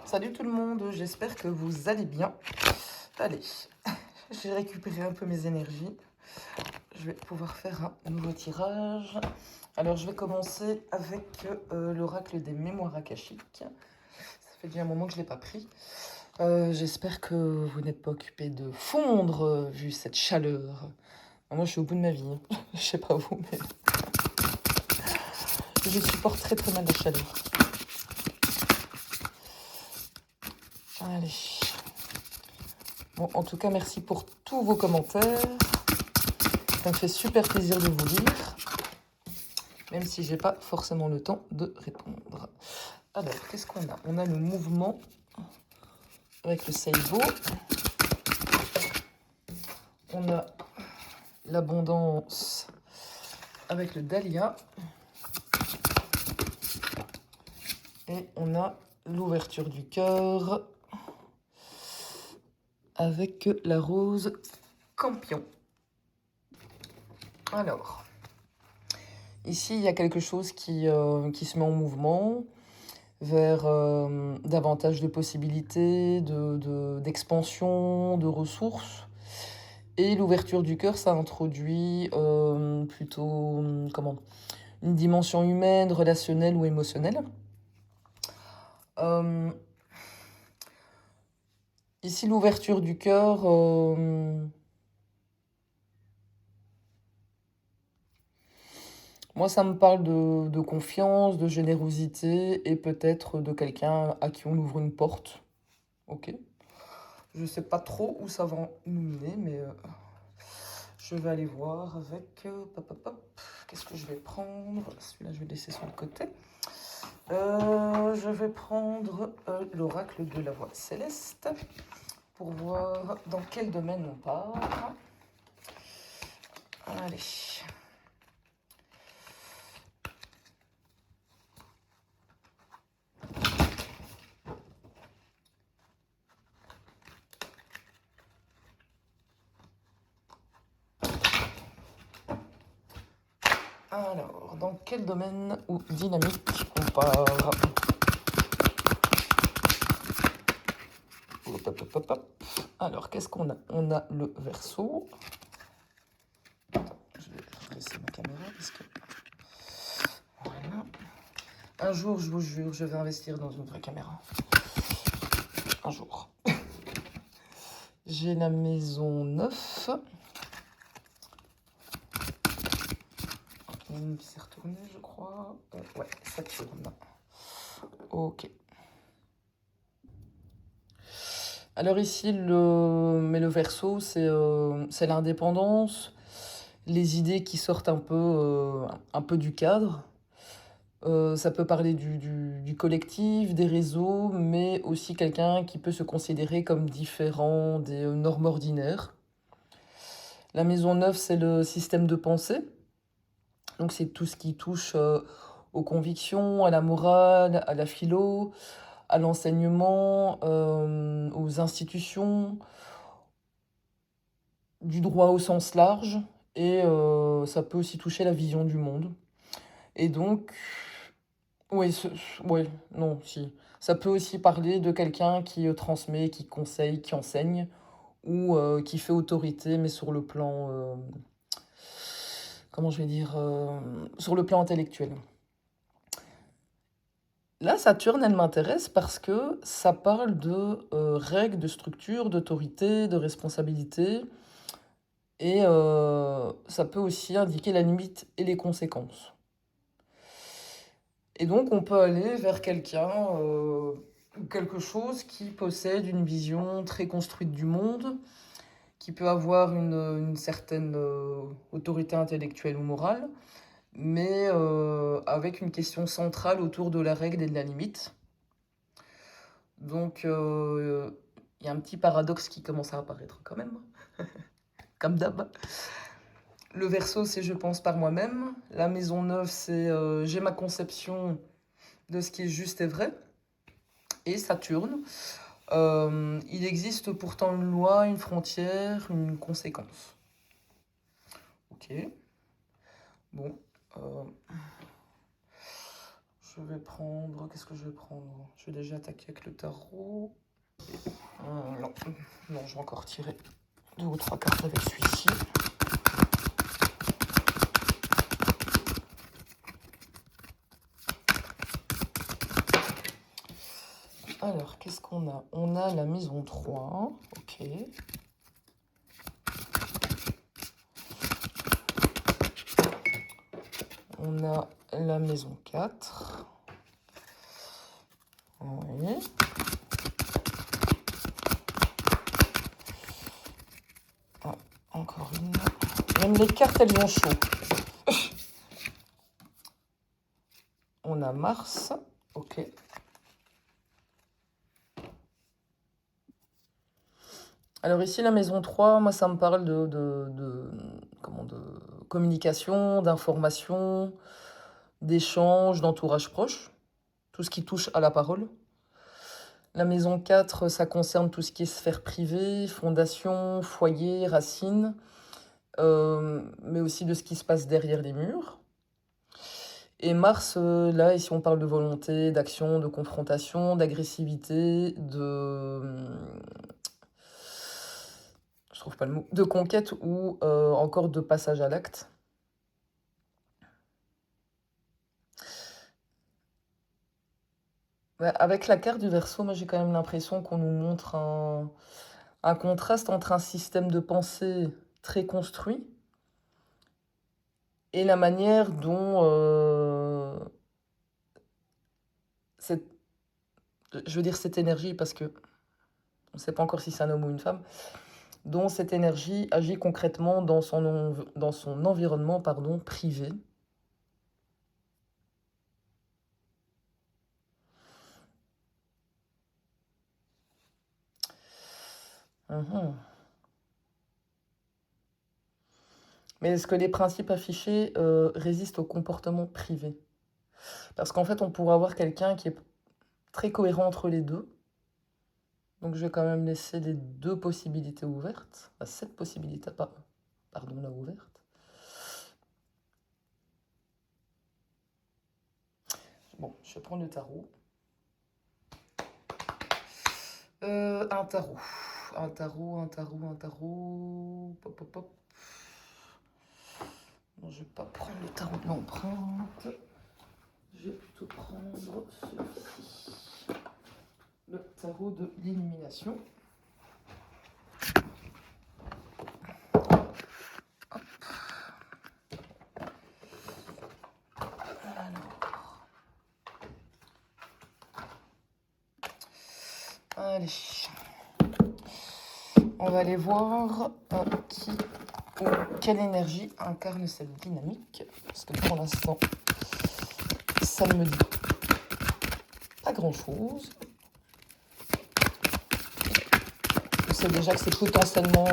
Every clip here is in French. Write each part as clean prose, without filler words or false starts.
Salut tout le monde, j'espère que vous allez bien. Allez, j'ai récupéré un peu mes énergies. Je vais pouvoir faire un nouveau tirage. Alors je vais commencer avec l'oracle des mémoires akashiques. Ça fait déjà un moment que je ne l'ai pas pris. J'espère que vous n'êtes pas occupés de fondre vu cette chaleur. Moi je suis au bout de ma vie, hein. Je sais pas vous, mais je supporte très très mal la chaleur. Allez. Bon, en tout cas, merci pour tous vos commentaires. Ça me fait super plaisir de vous lire, même si j'ai pas forcément le temps de répondre. Alors, qu'est-ce qu'on a? On a le mouvement avec le Seibo. On a l'abondance avec le Dahlia. Et on a l'ouverture du cœur avec la rose Campion. Alors, ici, il y a quelque chose qui se met en mouvement vers davantage de possibilités, d'expansion, de ressources. Et l'ouverture du cœur, ça introduit plutôt une dimension humaine, relationnelle ou émotionnelle. Ici, l'ouverture du cœur, moi, ça me parle de confiance, de générosité et peut-être de quelqu'un à qui on ouvre une porte. Ok. Je sais pas trop où ça va nous mener, mais je vais aller voir avec... Qu'est-ce que je vais prendre? Celui-là, je vais le laisser sur le côté. Je vais prendre l'oracle de la voix céleste pour voir dans quel domaine on part. Allez. Alors, dans quel domaine ou dynamique on part? Hop, hop, hop, hop. Alors, qu'est-ce qu'on a? On a le Verseau. Attends, je vais laisser ma caméra parce que... Voilà. Un jour, je vous jure, je vais investir dans une vraie caméra. Un jour. J'ai la maison 9. Qui s'est retournée, je crois. Ouais, Saturne. Ok. Alors ici, le Verseau, c'est l'indépendance, les idées qui sortent un peu du cadre. Ça peut parler du collectif, des réseaux, mais aussi quelqu'un qui peut se considérer comme différent des normes ordinaires. La maison 9, c'est le système de pensée. Donc c'est tout ce qui touche aux convictions, à la morale, à la philo, à l'enseignement, aux institutions, du droit au sens large. Et ça peut aussi toucher la vision du monde. Et donc, oui, non, si. Ça peut aussi parler de quelqu'un qui transmet, qui conseille, qui enseigne, ou qui fait autorité, mais sur le plan, comment je vais dire, sur le plan intellectuel. Là, Saturne, elle m'intéresse parce que ça parle de règles, de structure, d'autorité, de responsabilité, et ça peut aussi indiquer la limite et les conséquences. Et donc, on peut aller vers quelqu'un, quelque chose qui possède une vision très construite du monde, qui peut avoir une certaine autorité intellectuelle ou morale, mais avec une question centrale autour de la règle et de la limite. Donc, il y a un petit paradoxe qui commence à apparaître quand même, comme d'hab. Le Verseau, c'est je pense par moi-même. La maison 9, c'est j'ai ma conception de ce qui est juste et vrai. Et Saturne, il existe pourtant une loi, une frontière, une conséquence. Ok. Bon. je vais prendre... Qu'est-ce que je vais prendre? Je vais déjà attaquer avec le tarot. Non, non, je vais encore tirer 2 ou 3 cartes avec celui-ci. Alors, qu'est-ce qu'on a? On a la maison 3, ok. On a la maison 4. Oui. Ah, encore une. Même les cartes, elles ont chaud. On a Mars, ok. Alors ici, la maison 3, moi, ça me parle de communication, d'information, d'échange, d'entourage proche, tout ce qui touche à la parole. La maison 4, ça concerne tout ce qui est sphère privée, fondation, foyer, racines, mais aussi de ce qui se passe derrière les murs. Et Mars, là, ici, on parle de volonté, d'action, de confrontation, d'agressivité, je trouve pas le mot, de conquête ou encore de passage à l'acte. Ouais, avec la carte du Verseau, moi j'ai quand même l'impression qu'on nous montre un contraste entre un système de pensée très construit et la manière dont je veux dire cette énergie, parce que on ne sait pas encore si c'est un homme ou une femme, dont cette énergie agit concrètement dans son environnement, pardon, privé. Mhm. Mais est-ce que les principes affichés résistent au comportement privé? Parce qu'en fait, on pourrait avoir quelqu'un qui est très cohérent entre les deux. Donc je vais quand même laisser les 2 possibilités ouvertes. Enfin, cette possibilité, pardon, là ouverte. Bon, je vais prendre le tarot. Un tarot. Un tarot. Pop, pop, pop. Non, je vais pas prendre le tarot de l'empreinte. Je vais plutôt prendre celui-ci. Le tarot de l'illumination. Allez. On va aller voir qui ou quelle énergie incarne cette dynamique. Parce que pour l'instant, ça ne me dit pas grand-chose. Je sais déjà que c'est potentiellement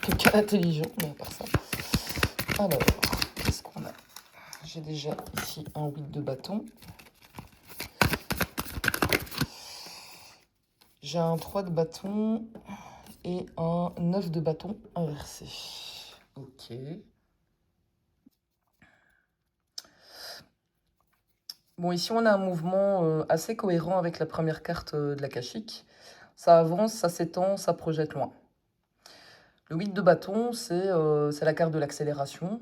quelqu'un d'intelligent, mais à part ça. Alors, qu'est-ce qu'on a? J'ai déjà ici un 8 de bâton. J'ai un 3 de bâton et un 9 de bâton inversé. Ok. Bon, ici on a un mouvement assez cohérent avec la première carte de l'Akashique. Ça avance, ça s'étend, ça projette loin. Le 8 de bâton, c'est la carte de l'accélération.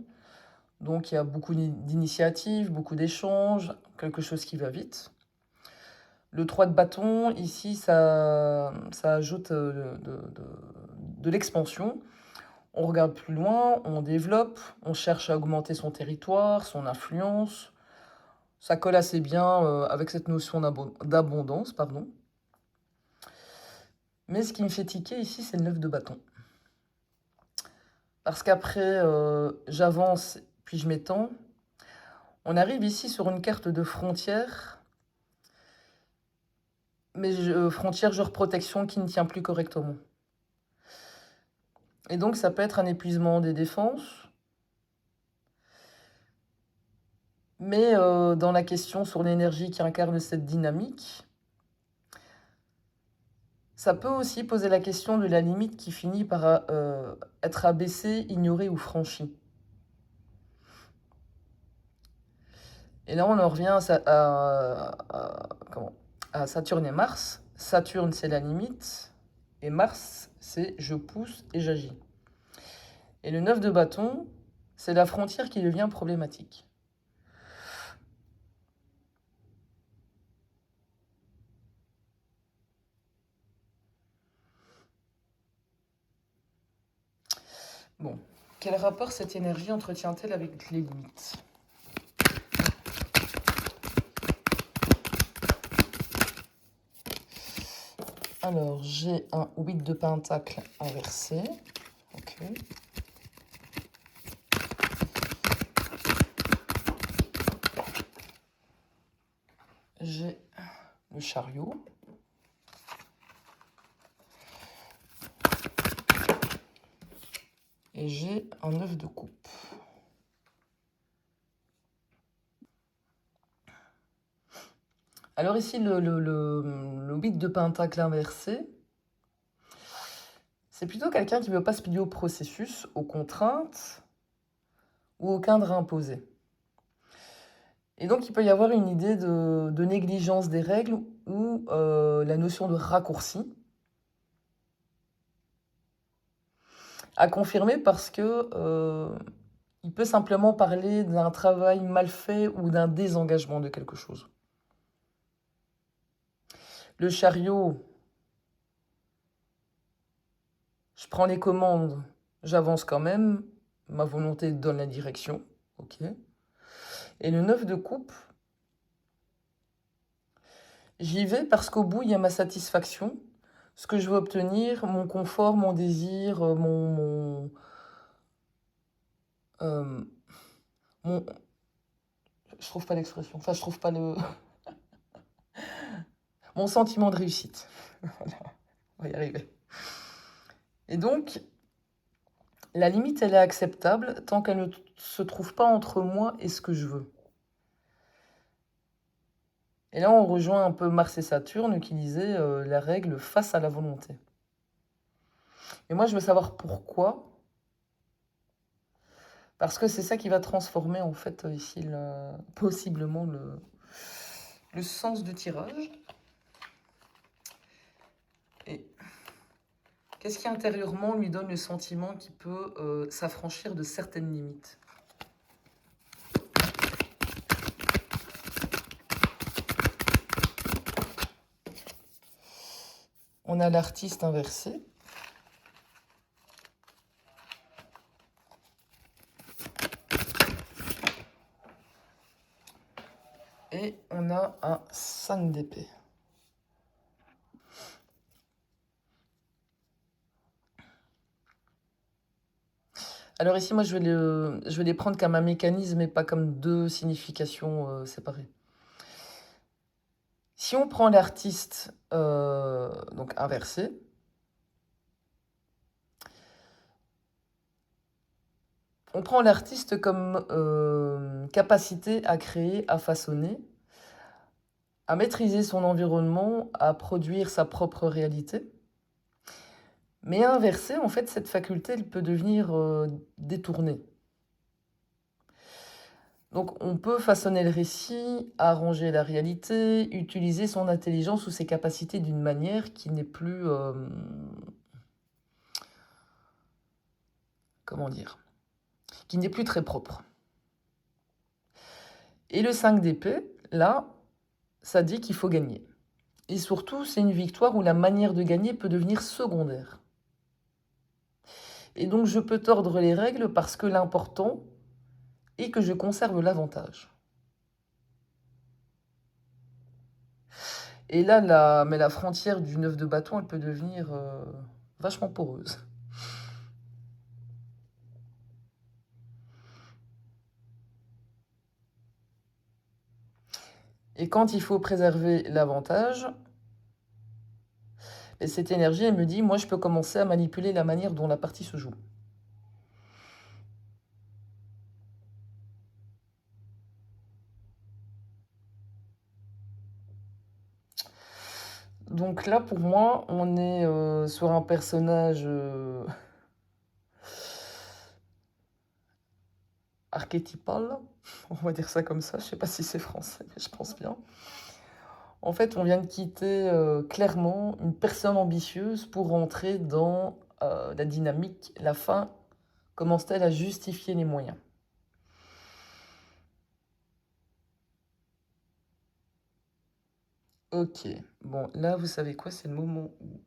Donc il y a beaucoup d'initiatives, beaucoup d'échanges, quelque chose qui va vite. Le 3 de bâton, ici, ça ajoute de l'expansion. On regarde plus loin, on développe, on cherche à augmenter son territoire, son influence. Ça colle assez bien avec cette notion d'abondance, pardon. Mais ce qui me fait tiquer ici, c'est le 9 de bâton. Parce qu'après, j'avance, puis je m'étends. On arrive ici sur une carte de frontière, mais frontière genre protection qui ne tient plus correctement. Et donc ça peut être un épuisement des défenses, mais dans la question sur l'énergie qui incarne cette dynamique, ça peut aussi poser la question de la limite qui finit par être abaissée, ignorée ou franchie. Et là, on en revient à Saturne et Mars. Saturne, c'est la limite. Et Mars, c'est je pousse et j'agis. Et le 9 de bâton, c'est la frontière qui devient problématique. Bon, quel rapport cette énergie entretient-elle avec les limites? Alors, j'ai un 8 de pentacle inversé. Ok. J'ai le chariot. Et j'ai un 9 de coupe. Alors ici, le 8 de pentacle inversé, c'est plutôt quelqu'un qui ne veut pas se plier au processus, aux contraintes ou au cadre imposé. Et donc, il peut y avoir une idée de négligence des règles ou la notion de raccourci à confirmer parce que il peut simplement parler d'un travail mal fait ou d'un désengagement de quelque chose. Le chariot, je prends les commandes, j'avance quand même, ma volonté donne la direction, ok. Et le 9 de coupe, j'y vais parce qu'au bout, il y a ma satisfaction, ce que je veux obtenir, mon confort, mon désir, euh, mon... Je trouve pas l'expression, enfin, je trouve pas le... mon sentiment de réussite. Voilà, on va y arriver. Et donc, la limite, elle est acceptable tant qu'elle ne se trouve pas entre moi et ce que je veux. Et là, on rejoint un peu Mars et Saturne qui disait la règle face à la volonté. Et moi, je veux savoir pourquoi. Parce que c'est ça qui va transformer, en fait, ici, possiblement le sens du tirage. Et qu'est-ce qui intérieurement lui donne le sentiment qu'il peut s'affranchir de certaines limites? On a l'artiste inversé. Et on a un 5 d'épée. Alors ici, moi, je vais les prendre comme un mécanisme et pas comme deux significations séparées. Si on prend l'artiste donc inversé, on prend l'artiste comme capacité à créer, à façonner, à maîtriser son environnement, à produire sa propre réalité. Mais inversé, en fait, cette faculté, elle peut devenir détournée. Donc on peut façonner le récit, arranger la réalité, utiliser son intelligence ou ses capacités d'une manière qui n'est plus... comment dire? Qui n'est plus très propre. Et le 5 d'épée, là, ça dit qu'il faut gagner. Et surtout, c'est une victoire où la manière de gagner peut devenir secondaire. Et donc je peux tordre les règles parce que l'important est que je conserve l'avantage. Et là, la frontière du 9 de bâton, elle peut devenir vachement poreuse. Et quand il faut préserver l'avantage, cette énergie, elle me dit, moi, je peux commencer à manipuler la manière dont la partie se joue. Donc là, pour moi, on est sur un personnage archétypal, on va dire ça comme ça, je sais pas si c'est français, mais je pense bien. En fait, on vient de quitter clairement une personne ambitieuse pour rentrer dans la dynamique. La fin commence-t-elle à justifier les moyens? Ok, bon, là, vous savez quoi, c'est le moment où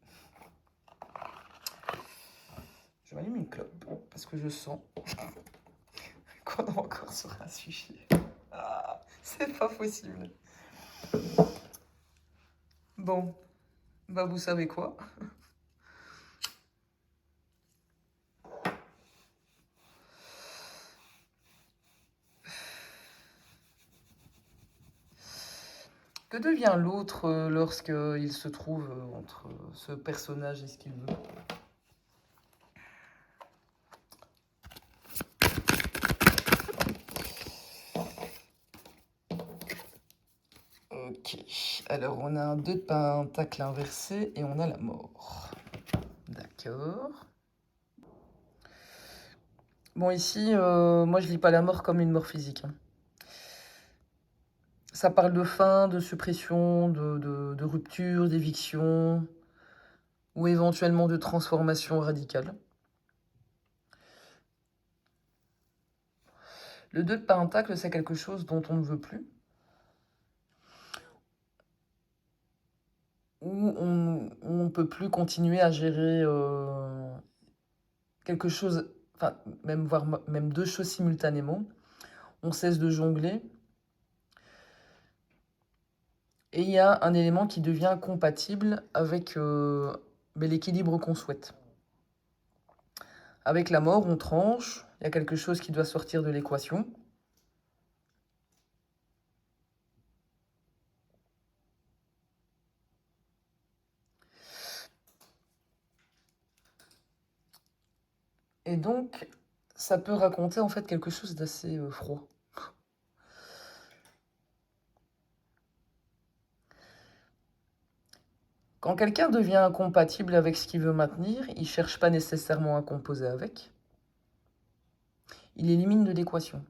je m'allume une clope, parce que je sens qu'on est encore sur un sujet. Ah, c'est pas possible. Bon, bah vous savez quoi? Que devient l'autre lorsqu'il se trouve entre ce personnage et ce qu'il veut? Ok, alors on a un 2 de pentacle inversé et on a la mort. D'accord. Bon, ici, moi je lis pas la mort comme une mort physique, hein. Ça parle de fin, de suppression, de rupture, d'éviction, ou éventuellement de transformation radicale. Le 2 de pentacle, c'est quelque chose dont on ne veut plus, où on ne peut plus continuer à gérer quelque chose, enfin, même voire même deux choses simultanément. On cesse de jongler. Et il y a un élément qui devient compatible avec l'équilibre qu'on souhaite. Avec la mort, on tranche, il y a quelque chose qui doit sortir de l'équation. Et donc, ça peut raconter en fait quelque chose d'assez froid. Quand quelqu'un devient incompatible avec ce qu'il veut maintenir, il ne cherche pas nécessairement à composer avec. Il élimine de l'équation.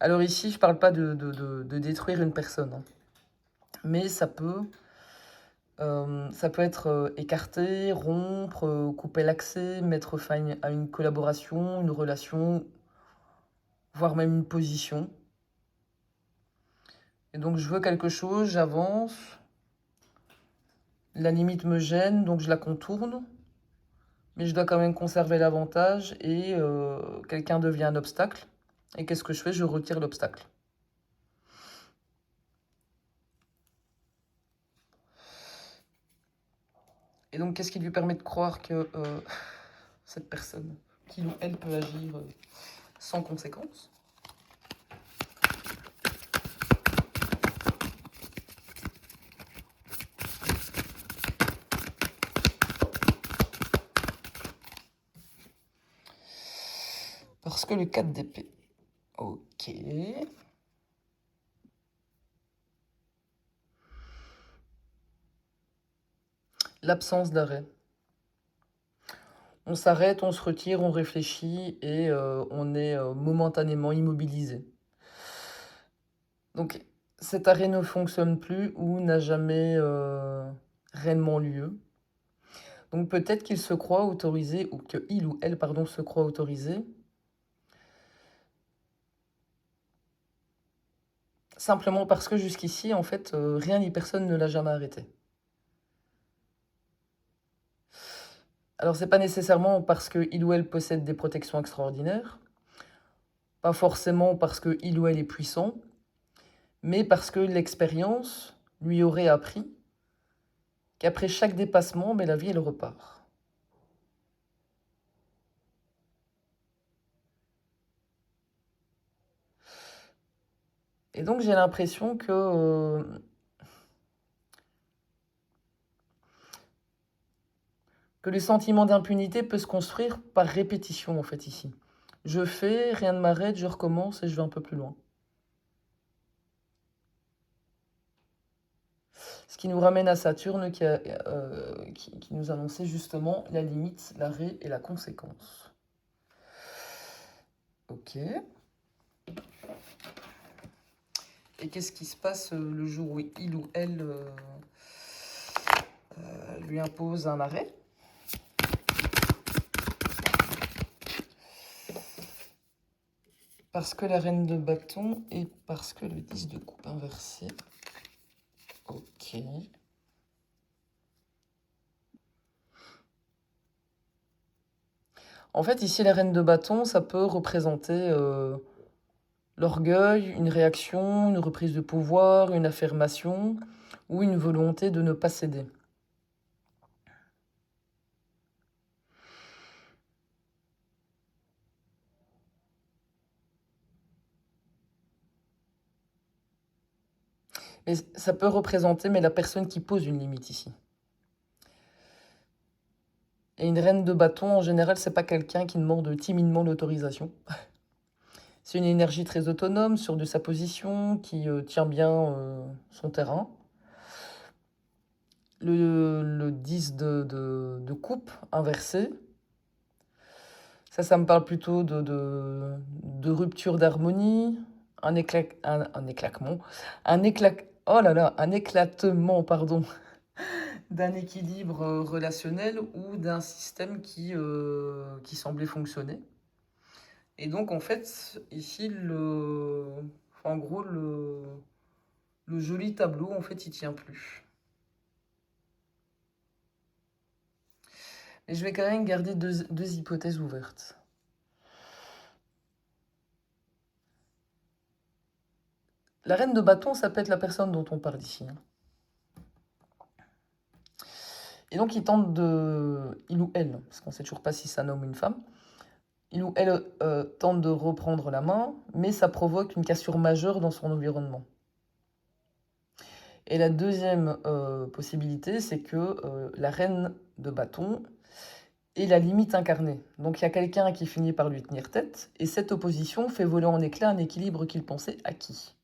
Alors ici, je ne parle pas de détruire une personne, hein. Mais ça peut être écarter, rompre, couper l'accès, mettre fin à une collaboration, une relation, voire même une position. Et donc je veux quelque chose, j'avance, la limite me gêne, donc je la contourne, mais je dois quand même conserver l'avantage et quelqu'un devient un obstacle. Et qu'est-ce que je fais? Je retire l'obstacle. Et donc qu'est-ce qui lui permet de croire que cette personne, qu'il ou elle peut agir sans conséquence? Parce que le 4 d'épée. Ok. L'absence d'arrêt. On s'arrête, on se retire, on réfléchit et on est momentanément immobilisé. Donc cet arrêt ne fonctionne plus ou n'a jamais réellement lieu. Donc peut-être qu'il se croit autorisé, ou que il ou elle, pardon, se croit autorisé, simplement parce que jusqu'ici, en fait, rien ni personne ne l'a jamais arrêté. Alors c'est pas nécessairement parce que il ou elle possède des protections extraordinaires, pas forcément parce que il ou elle est puissant, mais parce que l'expérience lui aurait appris qu'après chaque dépassement, la vie, elle repart. Et donc j'ai l'impression que le sentiment d'impunité peut se construire par répétition, en fait, ici. Je fais, rien ne m'arrête, je recommence et je vais un peu plus loin. Ce qui nous ramène à Saturne qui nous annonçait justement la limite, l'arrêt et la conséquence. Ok. Et qu'est-ce qui se passe le jour où il ou elle lui impose un arrêt? Parce que la reine de bâton et parce que le 10 de coupe inversé. Ok. En fait, ici, la reine de bâton, ça peut représenter l'orgueil, une réaction, une reprise de pouvoir, une affirmation ou une volonté de ne pas céder. Mais ça peut représenter la personne qui pose une limite ici. Et une reine de bâton, en général, c'est pas quelqu'un qui demande timidement l'autorisation. C'est une énergie très autonome, sûre de sa position, qui tient bien son terrain. Le 10 de coupe inversé, ça me parle plutôt de rupture d'harmonie, un éclatement, oh là là, un éclatement, pardon, d'un équilibre relationnel ou d'un système qui semblait fonctionner. Et donc, en fait, ici, en gros, le joli tableau, en fait, il tient plus. Et je vais quand même garder deux hypothèses ouvertes. La reine de bâton, ça peut être la personne dont on parle ici. Et donc, il ou elle, parce qu'on ne sait toujours pas si c'est un homme ou une femme, il ou elle tente de reprendre la main, mais ça provoque une cassure majeure dans son environnement. Et la deuxième possibilité, c'est que la reine de bâton est la limite incarnée. Donc il y a quelqu'un qui finit par lui tenir tête, et cette opposition fait voler en éclats un équilibre qu'il pensait acquis.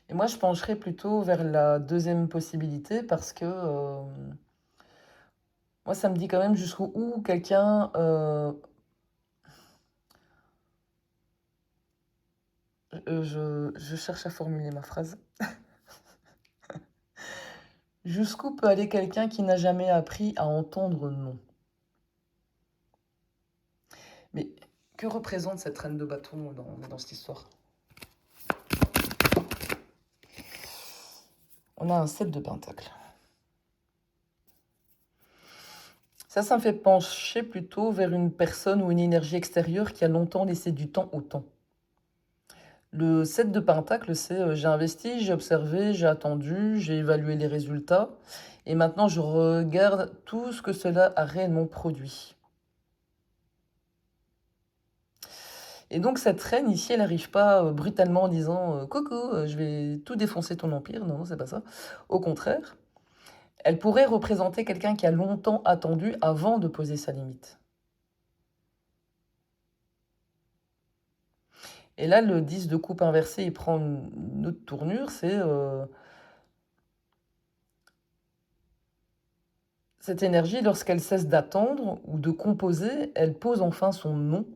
Et moi, je pencherais plutôt vers la deuxième possibilité parce que moi, ça me dit quand même jusqu'où quelqu'un... je cherche à formuler ma phrase. Jusqu'où peut aller quelqu'un qui n'a jamais appris à entendre non? Mais que représente cette reine de bâton dans cette histoire? On a un 7 de pentacle. Ça me fait pencher plutôt vers une personne ou une énergie extérieure qui a longtemps laissé du temps au temps. Le 7 de pentacle, c'est j'ai investi, j'ai observé, j'ai attendu, j'ai évalué les résultats, et maintenant je regarde tout ce que cela a réellement produit. Et donc cette reine ici, elle n'arrive pas brutalement en disant coucou, je vais tout défoncer ton empire. Non, c'est pas ça. Au contraire, elle pourrait représenter quelqu'un qui a longtemps attendu avant de poser sa limite. Et là, le 10 de coupe inversé, il prend une autre tournure, c'est cette énergie, lorsqu'elle cesse d'attendre ou de composer, elle pose enfin son nom.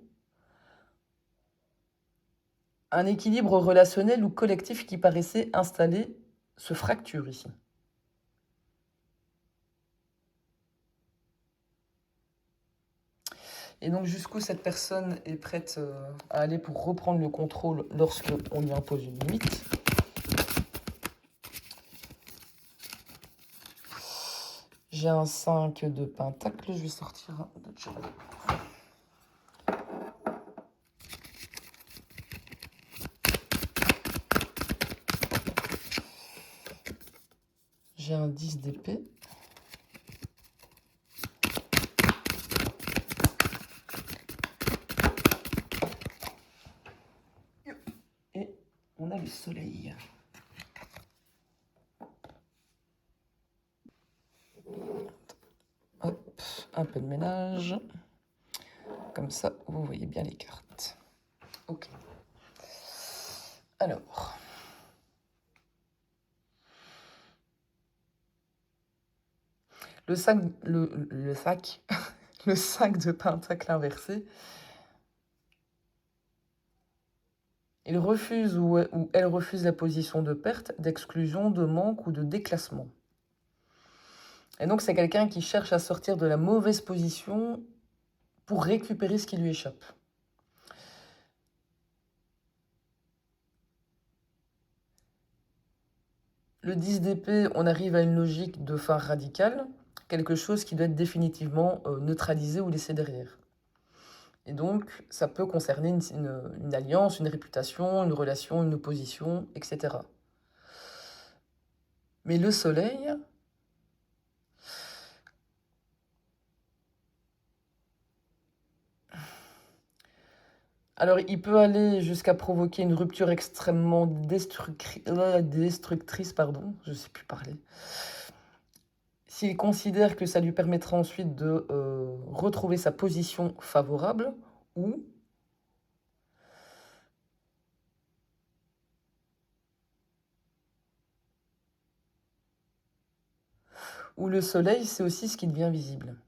Un équilibre relationnel ou collectif qui paraissait installé se fracture ici. Et donc jusqu'où cette personne est prête à aller pour reprendre le contrôle lorsque on lui impose une limite. J'ai un 5 de pentacle, je vais sortir d'autres choses. J'ai un 10 d'épée. Et on a le soleil. Hop, un peu de ménage. Comme ça, vous voyez bien les cartes. Ok. Alors. Le sac, le sac, le sac de pentacle inversé, il refuse ou elle refuse la position de perte, d'exclusion, de manque ou de déclassement. Et donc c'est quelqu'un qui cherche à sortir de la mauvaise position pour récupérer ce qui lui échappe. Le 10 d'épée, on arrive à une logique de fin radicale, quelque chose qui doit être définitivement neutralisé ou laissé derrière. Et donc, ça peut concerner une alliance, une réputation, une relation, une opposition, etc. Mais le soleil, alors il peut aller jusqu'à provoquer une rupture extrêmement destructrice, pardon, je ne sais plus parler. S'il considère que ça lui permettra ensuite de retrouver sa position favorable, ou le soleil, c'est aussi ce qui devient visible.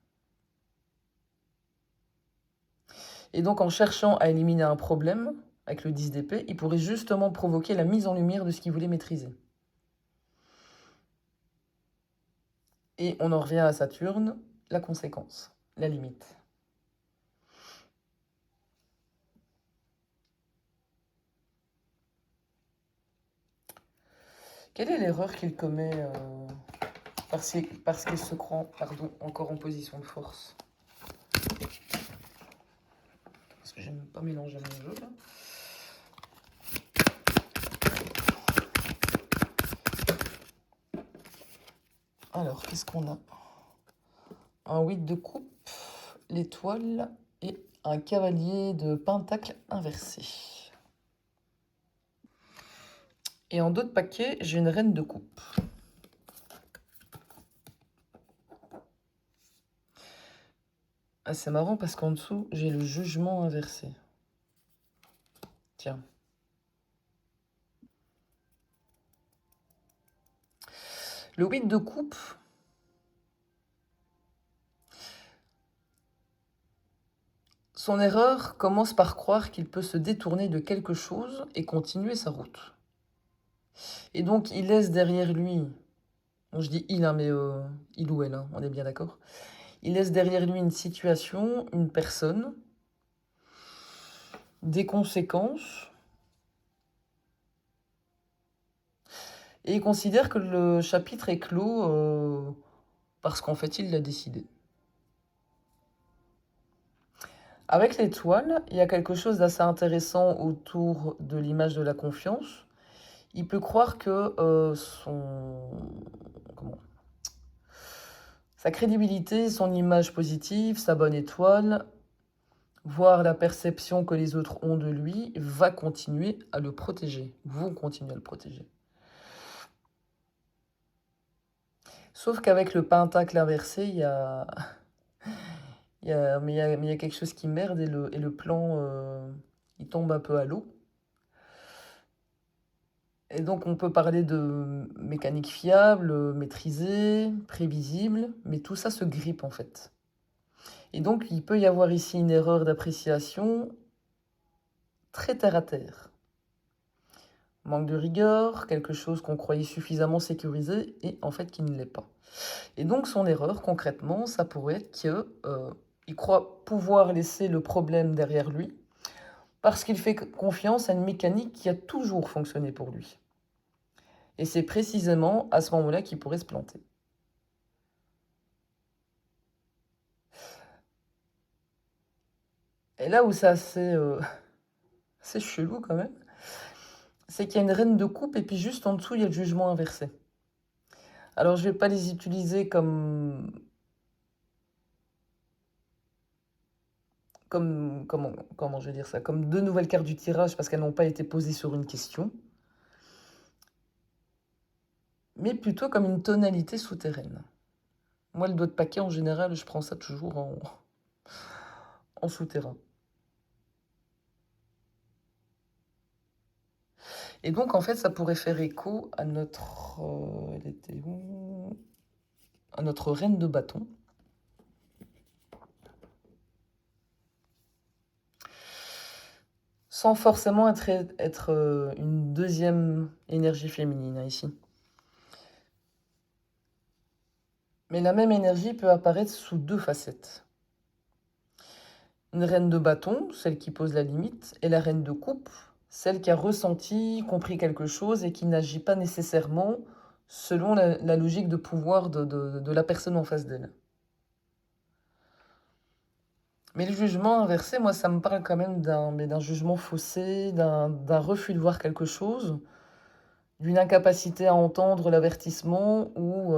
Et donc en cherchant à éliminer un problème, avec le 10 d'épée, il pourrait justement provoquer la mise en lumière de ce qu'il voulait maîtriser. Et on en revient à Saturne, la conséquence, la limite. Quelle est l'erreur qu'il commet parce qu'il se croit encore en position de force? Parce que j'aime pas mélanger mon jeu là. Alors, qu'est-ce qu'on a? Un 8 de coupe, l'étoile et un cavalier de pentacle inversé. Et en dos de paquet, j'ai une reine de coupe. Ah, c'est marrant parce qu'en dessous, j'ai le jugement inversé. Tiens. Le 8 de coupe, son erreur commence par croire qu'il peut se détourner de quelque chose et continuer sa route. Et donc, il laisse derrière lui, bon, je dis il, hein, mais il ou elle, hein, on est bien d'accord. Il laisse derrière lui une situation, une personne, des conséquences, et il considère que le chapitre est clos parce qu'en fait, il l'a décidé. Avec l'étoile, il y a quelque chose d'assez intéressant autour de l'image de la confiance. Il peut croire que sa crédibilité, son image positive, sa bonne étoile, voire la perception que les autres ont de lui, va continuer à le protéger, vont continuer à le protéger. Sauf qu'avec le pentacle inversé, il y a quelque chose qui merde et le plan, il tombe un peu à l'eau. Et donc on peut parler de mécanique fiable, maîtrisée, prévisible, mais tout ça se grippe en fait. Et donc il peut y avoir ici une erreur d'appréciation très terre à terre. Manque de rigueur, quelque chose qu'on croyait suffisamment sécurisé et en fait qui ne l'est pas. Et donc son erreur concrètement, ça pourrait être qu'il croit pouvoir laisser le problème derrière lui parce qu'il fait confiance à une mécanique qui a toujours fonctionné pour lui. Et c'est précisément à ce moment-là qu'il pourrait se planter. Et là où c'est assez chelou quand même, c'est qu'il y a une reine de coupe et puis juste en dessous, il y a le jugement inversé. Alors je vais pas les utiliser comment je vais dire ça, comme deux nouvelles cartes du tirage parce qu'elles n'ont pas été posées sur une question, mais plutôt comme une tonalité souterraine. Moi, le doigt de paquet, en général, je prends ça toujours en souterrain. Et donc, en fait, ça pourrait faire écho à notre... elle était où? à notre reine de bâton. Sans forcément être une deuxième énergie féminine, hein, ici. Mais la même énergie peut apparaître sous deux facettes. Une reine de bâton, celle qui pose la limite, et la reine de coupe, celle qui a ressenti, compris quelque chose et qui n'agit pas nécessairement selon la logique de pouvoir de la personne en face d'elle. Mais le jugement inversé, moi, ça me parle quand même d'un jugement faussé, d'un refus de voir quelque chose, d'une incapacité à entendre l'avertissement ou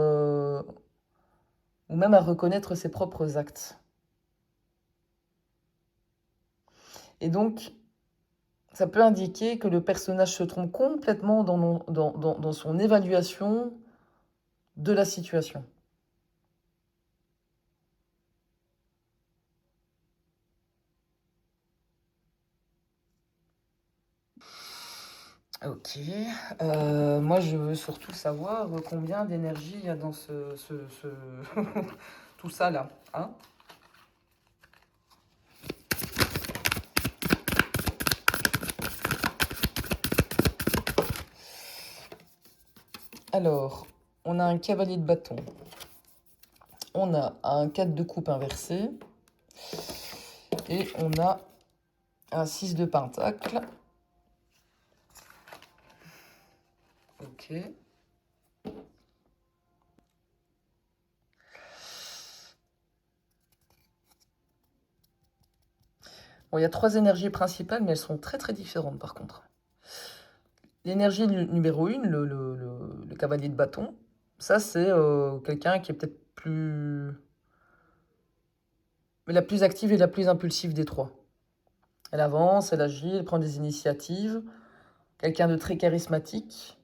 même à reconnaître ses propres actes. Et donc, ça peut indiquer que le personnage se trompe complètement dans son évaluation de la situation. Ok. Moi, je veux surtout savoir combien d'énergie il y a dans tout ça là. Hein. Alors, on a un cavalier de bâton. On a un 4 de coupe inversé. Et on a un 6 de pentacle. Ok. Bon, il y a trois énergies principales, mais elles sont très très différentes par contre. L'énergie numéro 1, le cavalier de bâton, ça c'est quelqu'un qui est peut-être plus... mais la plus active et la plus impulsive des trois. Elle avance, elle agit, elle prend des initiatives. Quelqu'un de très charismatique,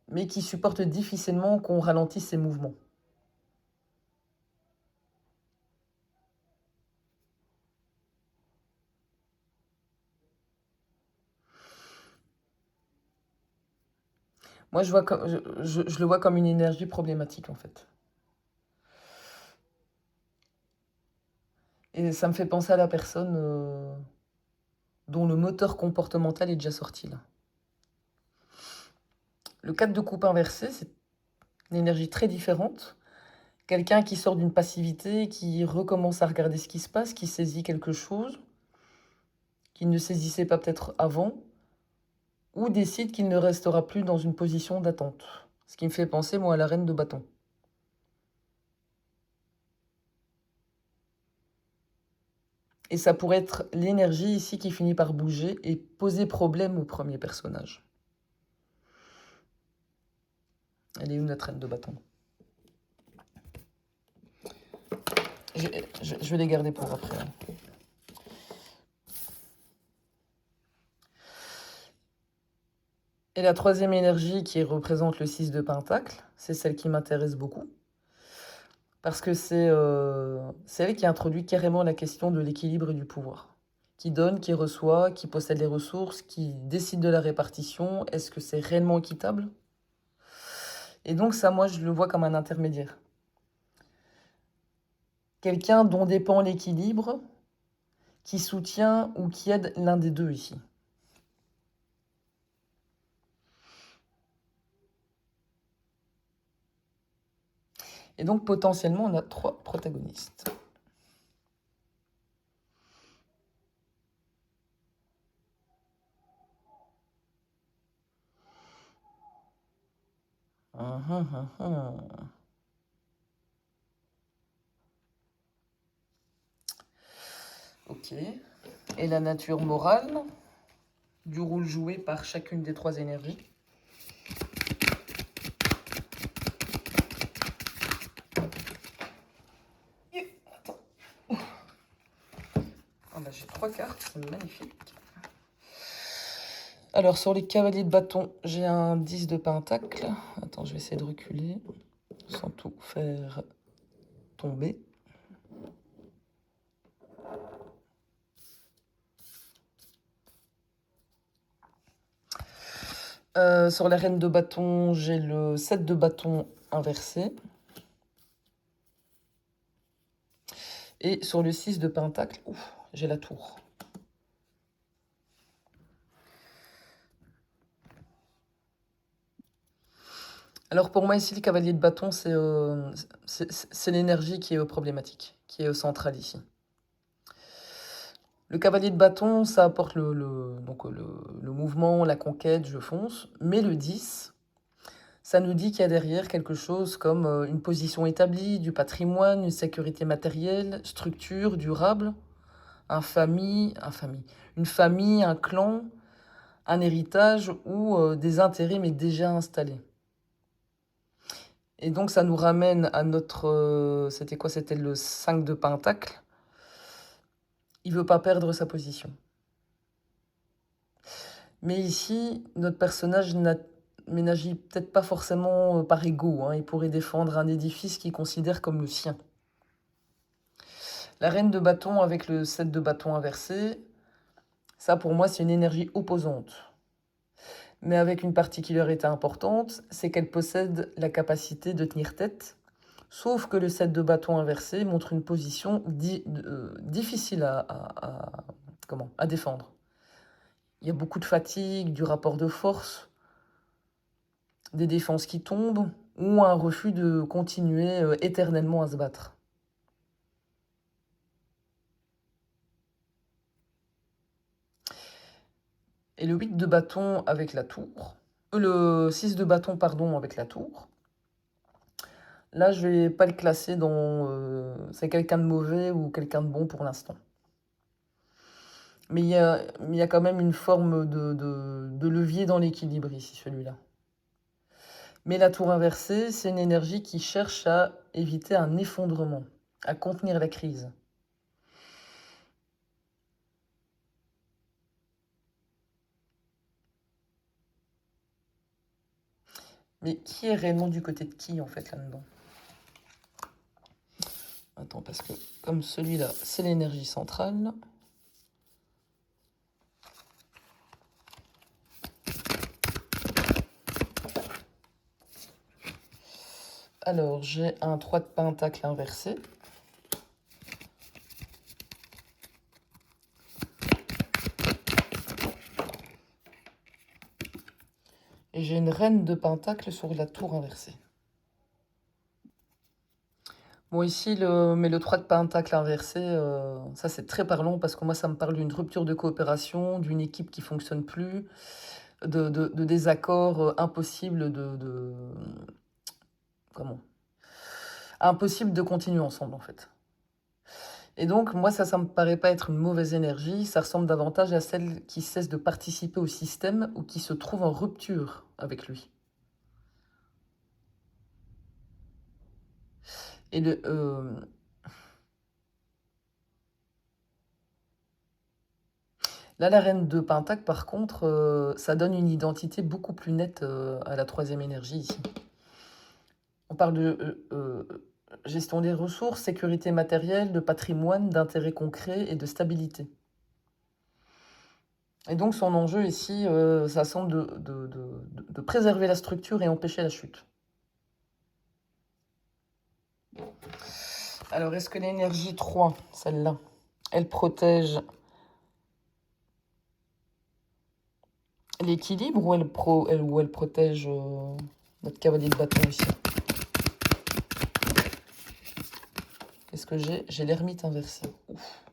mais qui supporte difficilement qu'on ralentisse ses mouvements. Moi, je le vois comme une énergie problématique, en fait. Et ça me fait penser à la personne dont le moteur comportemental est déjà sorti, là. Le 4 de coupe inversé, c'est une énergie très différente. Quelqu'un qui sort d'une passivité, qui recommence à regarder ce qui se passe, qui saisit quelque chose, qui ne saisissait pas peut-être avant, ou décide qu'il ne restera plus dans une position d'attente. Ce qui me fait penser, moi, à la reine de bâton. Et ça pourrait être l'énergie ici qui finit par bouger et poser problème au premier personnage. Elle est où notre reine de bâton? Je vais les garder pour après. Et la troisième énergie qui représente le 6 de pentacle, c'est celle qui m'intéresse beaucoup. Parce que c'est elle qui introduit carrément la question de l'équilibre et du pouvoir. Qui donne, qui reçoit, qui possède les ressources, qui décide de la répartition. Est-ce que c'est réellement équitable? Et donc ça, moi, je le vois comme un intermédiaire. Quelqu'un dont dépend l'équilibre, qui soutient ou qui aide l'un des deux ici. Et donc potentiellement, on a trois protagonistes. Ok. Et la nature morale du rôle joué par chacune des trois énergies. Attends. Ah bah, j'ai trois cartes, c'est magnifique. Alors, sur les cavaliers de bâton, j'ai un 10 de pentacle. Attends, je vais essayer de reculer sans tout faire tomber. Sur la reine de bâton, j'ai le 7 de bâton inversé. Et sur le 6 de Pentacle, ouf, j'ai la tour. Alors pour moi ici, le cavalier de bâton, c'est l'énergie qui est problématique, qui est centrale ici. Le cavalier de bâton, ça apporte le mouvement, la conquête, je fonce. Mais le 10, ça nous dit qu'il y a derrière quelque chose comme une position établie, du patrimoine, une sécurité matérielle, structure, durable, une famille, un clan, un héritage ou des intérêts mais déjà installés. Et donc ça nous ramène à notre... c'était quoi? C'était le 5 de Pentacle. Il veut pas perdre sa position. Mais ici, notre personnage n'agit peut-être pas forcément par ego, hein. Il pourrait défendre un édifice qu'il considère comme le sien. La reine de bâton avec le 7 de bâton inversé, ça pour moi c'est une énergie opposante. Mais avec une particularité importante, c'est qu'elle possède la capacité de tenir tête, sauf que le 7 de bâton inversé montre une position difficile à défendre. Il y a beaucoup de fatigue, du rapport de force, des défenses qui tombent, ou un refus de continuer éternellement à se battre. Et le 8 de bâton avec la tour, le 6 de bâton, pardon, avec la tour, là je vais pas le classer dans c'est quelqu'un de mauvais ou quelqu'un de bon pour l'instant. Mais il y a quand même une forme de levier dans l'équilibre ici, celui-là. Mais la tour inversée, c'est une énergie qui cherche à éviter un effondrement, à contenir la crise. Mais qui est réellement du côté de qui, en fait, là-dedans? Attends, parce que comme celui-là, c'est l'énergie centrale. Alors, j'ai un 3 de pentacle inversé. Et j'ai une reine de pentacle sur la tour inversée. Bon, ici, le 3 de pentacle inversé, ça c'est très parlant parce que moi, ça me parle d'une rupture de coopération, d'une équipe qui fonctionne plus, de désaccords impossibles comment? Impossible de continuer ensemble, en fait. Et donc, moi, ça me paraît pas être une mauvaise énergie, ça ressemble davantage à celle qui cesse de participer au système ou qui se trouve en rupture avec lui. Et là, la reine de Pentacle, par contre, ça donne une identité beaucoup plus nette à la troisième énergie ici. On parle de gestion des ressources, sécurité matérielle, de patrimoine, d'intérêts concrets et de stabilité. Et donc son enjeu ici, ça semble de préserver la structure et empêcher la chute. Alors, est-ce que l'énergie 3, celle-là, elle protège l'équilibre ou elle protège notre cavalier de bâton ici? Qu'est-ce que j'ai? J'ai l'ermite inversé. Ouf.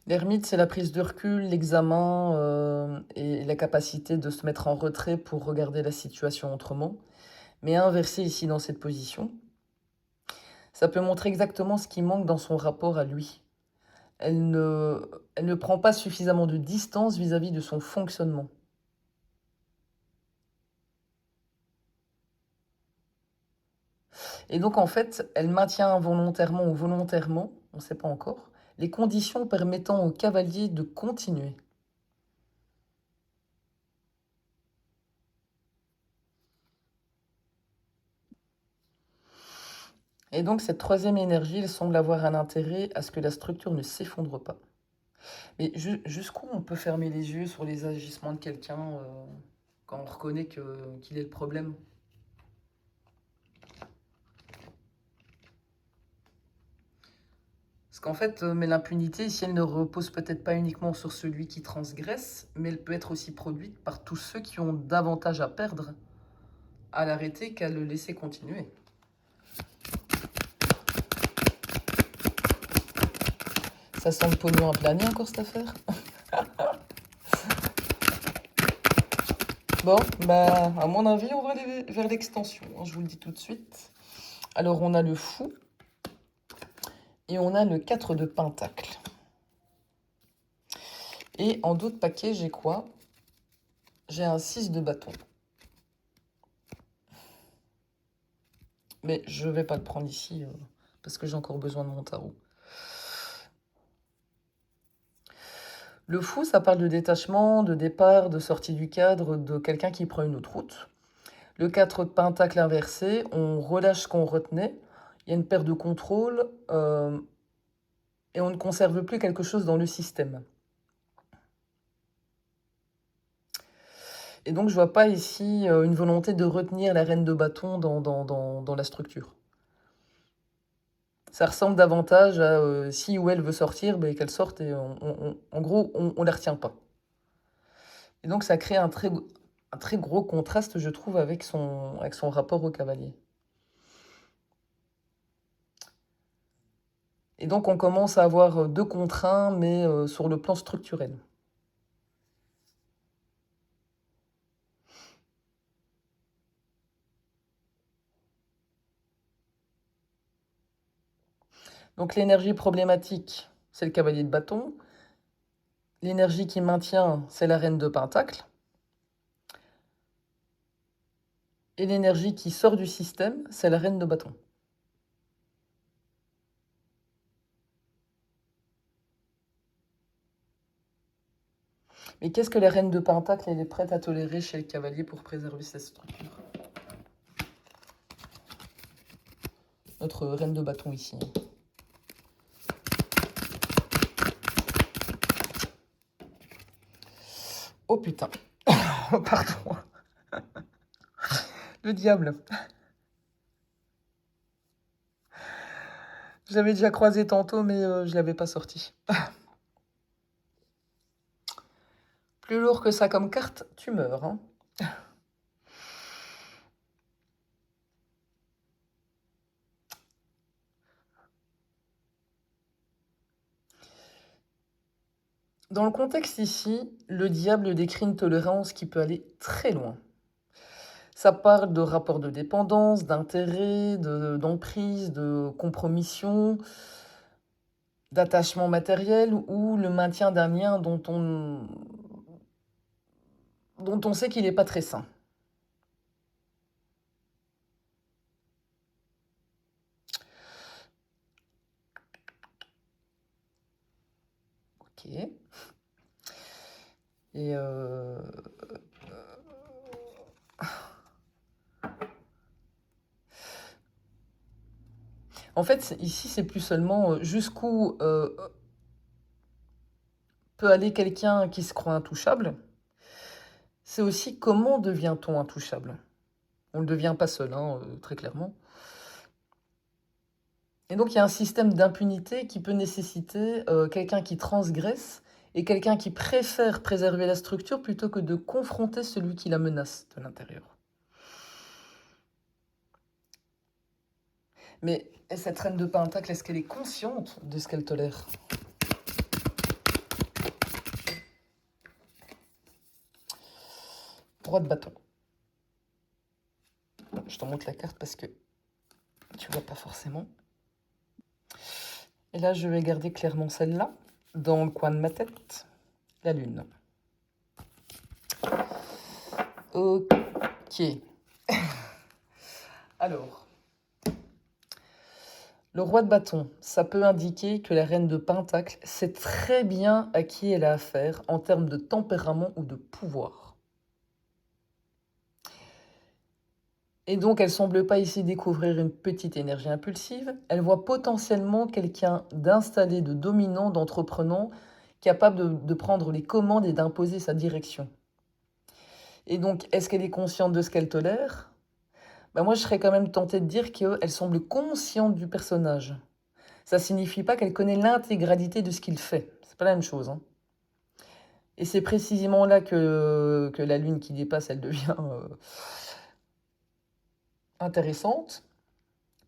L'ermite, c'est la prise de recul, l'examen et la capacité de se mettre en retrait pour regarder la situation autrement. Mais inversé ici dans cette position, ça peut montrer exactement ce qui manque dans son rapport à lui. Elle ne prend pas suffisamment de distance vis-à-vis de son fonctionnement. Et donc, en fait, elle maintient involontairement ou volontairement, on ne sait pas encore, les conditions permettant au cavalier de continuer. Et donc, cette troisième énergie, elle semble avoir un intérêt à ce que la structure ne s'effondre pas. Mais jusqu'où on peut fermer les yeux sur les agissements de quelqu'un quand on reconnaît qu'il est le problème? Parce qu'en fait, mais l'impunité, ici, elle ne repose peut-être pas uniquement sur celui qui transgresse, mais elle peut être aussi produite par tous ceux qui ont davantage à perdre à l'arrêter qu'à le laisser continuer. Ça sent le pognon à planer encore cette affaire. Bon, bah, à mon avis, on va aller vers l'extension, hein, je vous le dis tout de suite. Alors, on a le fou et on a le 4 de pentacle. Et en d'autres paquets, j'ai quoi? J'ai un 6 de bâton. Mais je vais pas le prendre ici parce que j'ai encore besoin de mon tarot. Le fou, ça parle de détachement, de départ, de sortie du cadre, de quelqu'un qui prend une autre route. Le 4 de pentacle inversé, on relâche ce qu'on retenait. Il y a une perte de contrôle et on ne conserve plus quelque chose dans le système. Et donc, je vois pas ici une volonté de retenir la reine de bâton dans la structure. Ça ressemble davantage à si ou elle veut sortir, ben, qu'elle sorte et en gros, on ne la retient pas. Et donc, ça crée un très gros contraste, je trouve, avec son rapport au cavalier. Et donc, on commence à avoir deux contraints, mais sur le plan structurel. Donc, l'énergie problématique, c'est le cavalier de bâton. L'énergie qui maintient, c'est la reine de pentacle. Et l'énergie qui sort du système, c'est la reine de bâton. Mais qu'est-ce que la reine de pentacle, elle est prête à tolérer chez le cavalier pour préserver sa structure? Notre reine de bâton ici. Oh putain. Pardon. Le diable. Je l'avais déjà croisé tantôt, mais je ne l'avais pas sorti. Plus lourd que ça comme carte, tu meurs. Hein. Dans le contexte ici, le diable décrit une tolérance qui peut aller très loin. Ça parle de rapport de dépendance, d'intérêt, d'emprise, de compromission, d'attachement matériel ou le maintien d'un lien dont on sait qu'il n'est pas très sain. Ok. Et en fait, ici, c'est plus seulement jusqu'où peut aller quelqu'un qui se croit intouchable. C'est aussi comment devient-on intouchable. On ne le devient pas seul, hein, très clairement. Et donc, il y a un système d'impunité qui peut nécessiter quelqu'un qui transgresse et quelqu'un qui préfère préserver la structure plutôt que de confronter celui qui la menace de l'intérieur. Mais cette reine de pentacle, est-ce qu'elle est consciente de ce qu'elle tolère? Roi de bâton. Je t'en montre la carte parce que tu vois pas forcément. Et là, je vais garder clairement celle-là, dans le coin de ma tête, la lune. Ok. Alors, le roi de bâton, ça peut indiquer que la reine de pentacle sait très bien à qui elle a affaire en termes de tempérament ou de pouvoir. Et donc, elle semble pas ici découvrir une petite énergie impulsive. Elle voit potentiellement quelqu'un d'installé, de dominant, d'entreprenant, capable de prendre les commandes et d'imposer sa direction. Et donc, est-ce qu'elle est consciente de ce qu'elle tolère? Ben moi, je serais quand même tentée de dire qu'elle semble consciente du personnage. ça signifie pas qu'elle connaît l'intégralité de ce qu'il fait. C'est pas la même chose, hein. Et c'est précisément là que la lune qui dépasse, elle devient intéressante,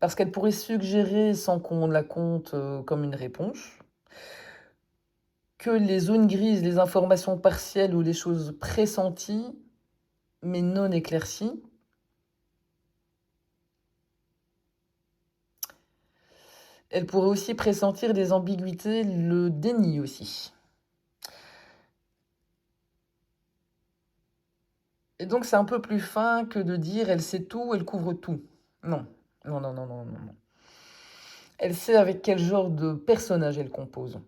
parce qu'elle pourrait suggérer, sans qu'on la compte comme une réponse, que les zones grises, les informations partielles ou les choses pressenties, mais non éclaircies, elle pourrait aussi pressentir des ambiguïtés, le déni aussi. Et donc c'est un peu plus fin que de dire elle sait tout, elle couvre tout. Non, non, non, non, non, non, non. Elle sait avec quel genre de personnage elle compose.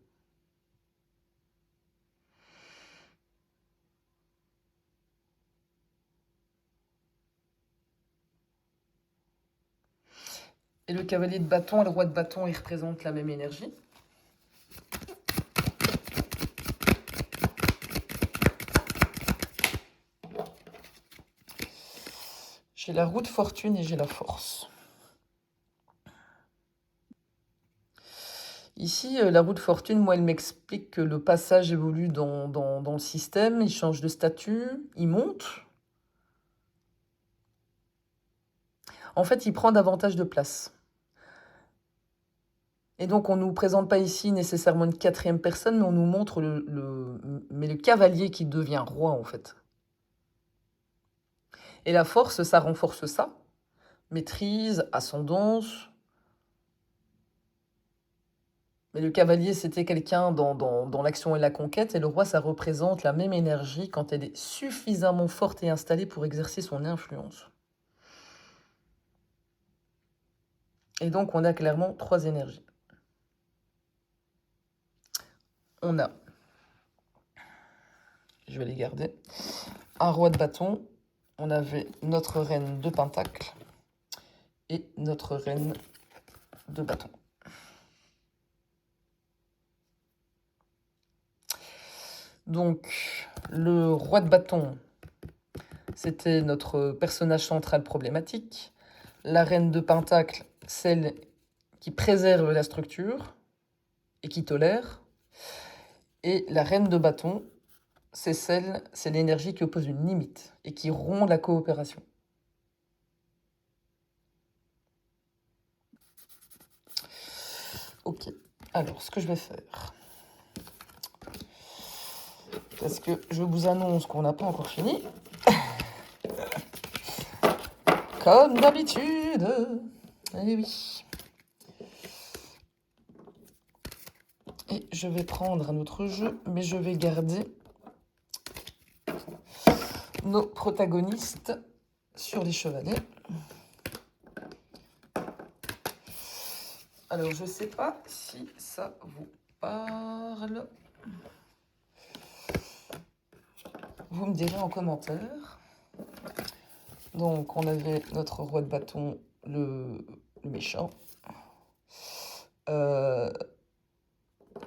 Et le cavalier de bâton et le roi de bâton, ils représentent la même énergie. J'ai la roue de fortune et j'ai la force. Ici, la roue de fortune, moi, elle m'explique que le passage évolue dans le système, il change de statut, il monte. En fait, il prend davantage de place. Et donc, on ne nous présente pas ici nécessairement une quatrième personne, mais on nous montre le cavalier qui devient roi, en fait. Et la force, ça renforce ça. Maîtrise, ascendance. Mais le cavalier, c'était quelqu'un dans l'action et la conquête, et le roi, ça représente la même énergie quand elle est suffisamment forte et installée pour exercer son influence. Et donc, on a clairement 3 énergies. On a, je vais les garder, un roi de bâton, on avait notre reine de pentacle et notre reine de bâton. Donc, le roi de bâton, c'était notre personnage central problématique. La reine de pentacle, celle qui préserve la structure et qui tolère. Et la reine de bâton, c'est l'énergie qui oppose une limite et qui rompt la coopération. Ok, alors ce que je vais faire, parce que je vous annonce qu'on n'a pas encore fini, comme d'habitude, eh oui. Et je vais prendre un autre jeu, mais je vais garder nos protagonistes sur les chevalets. Alors, je sais pas si ça vous parle. Vous me direz en commentaire. Donc, on avait notre roi de bâton, le méchant.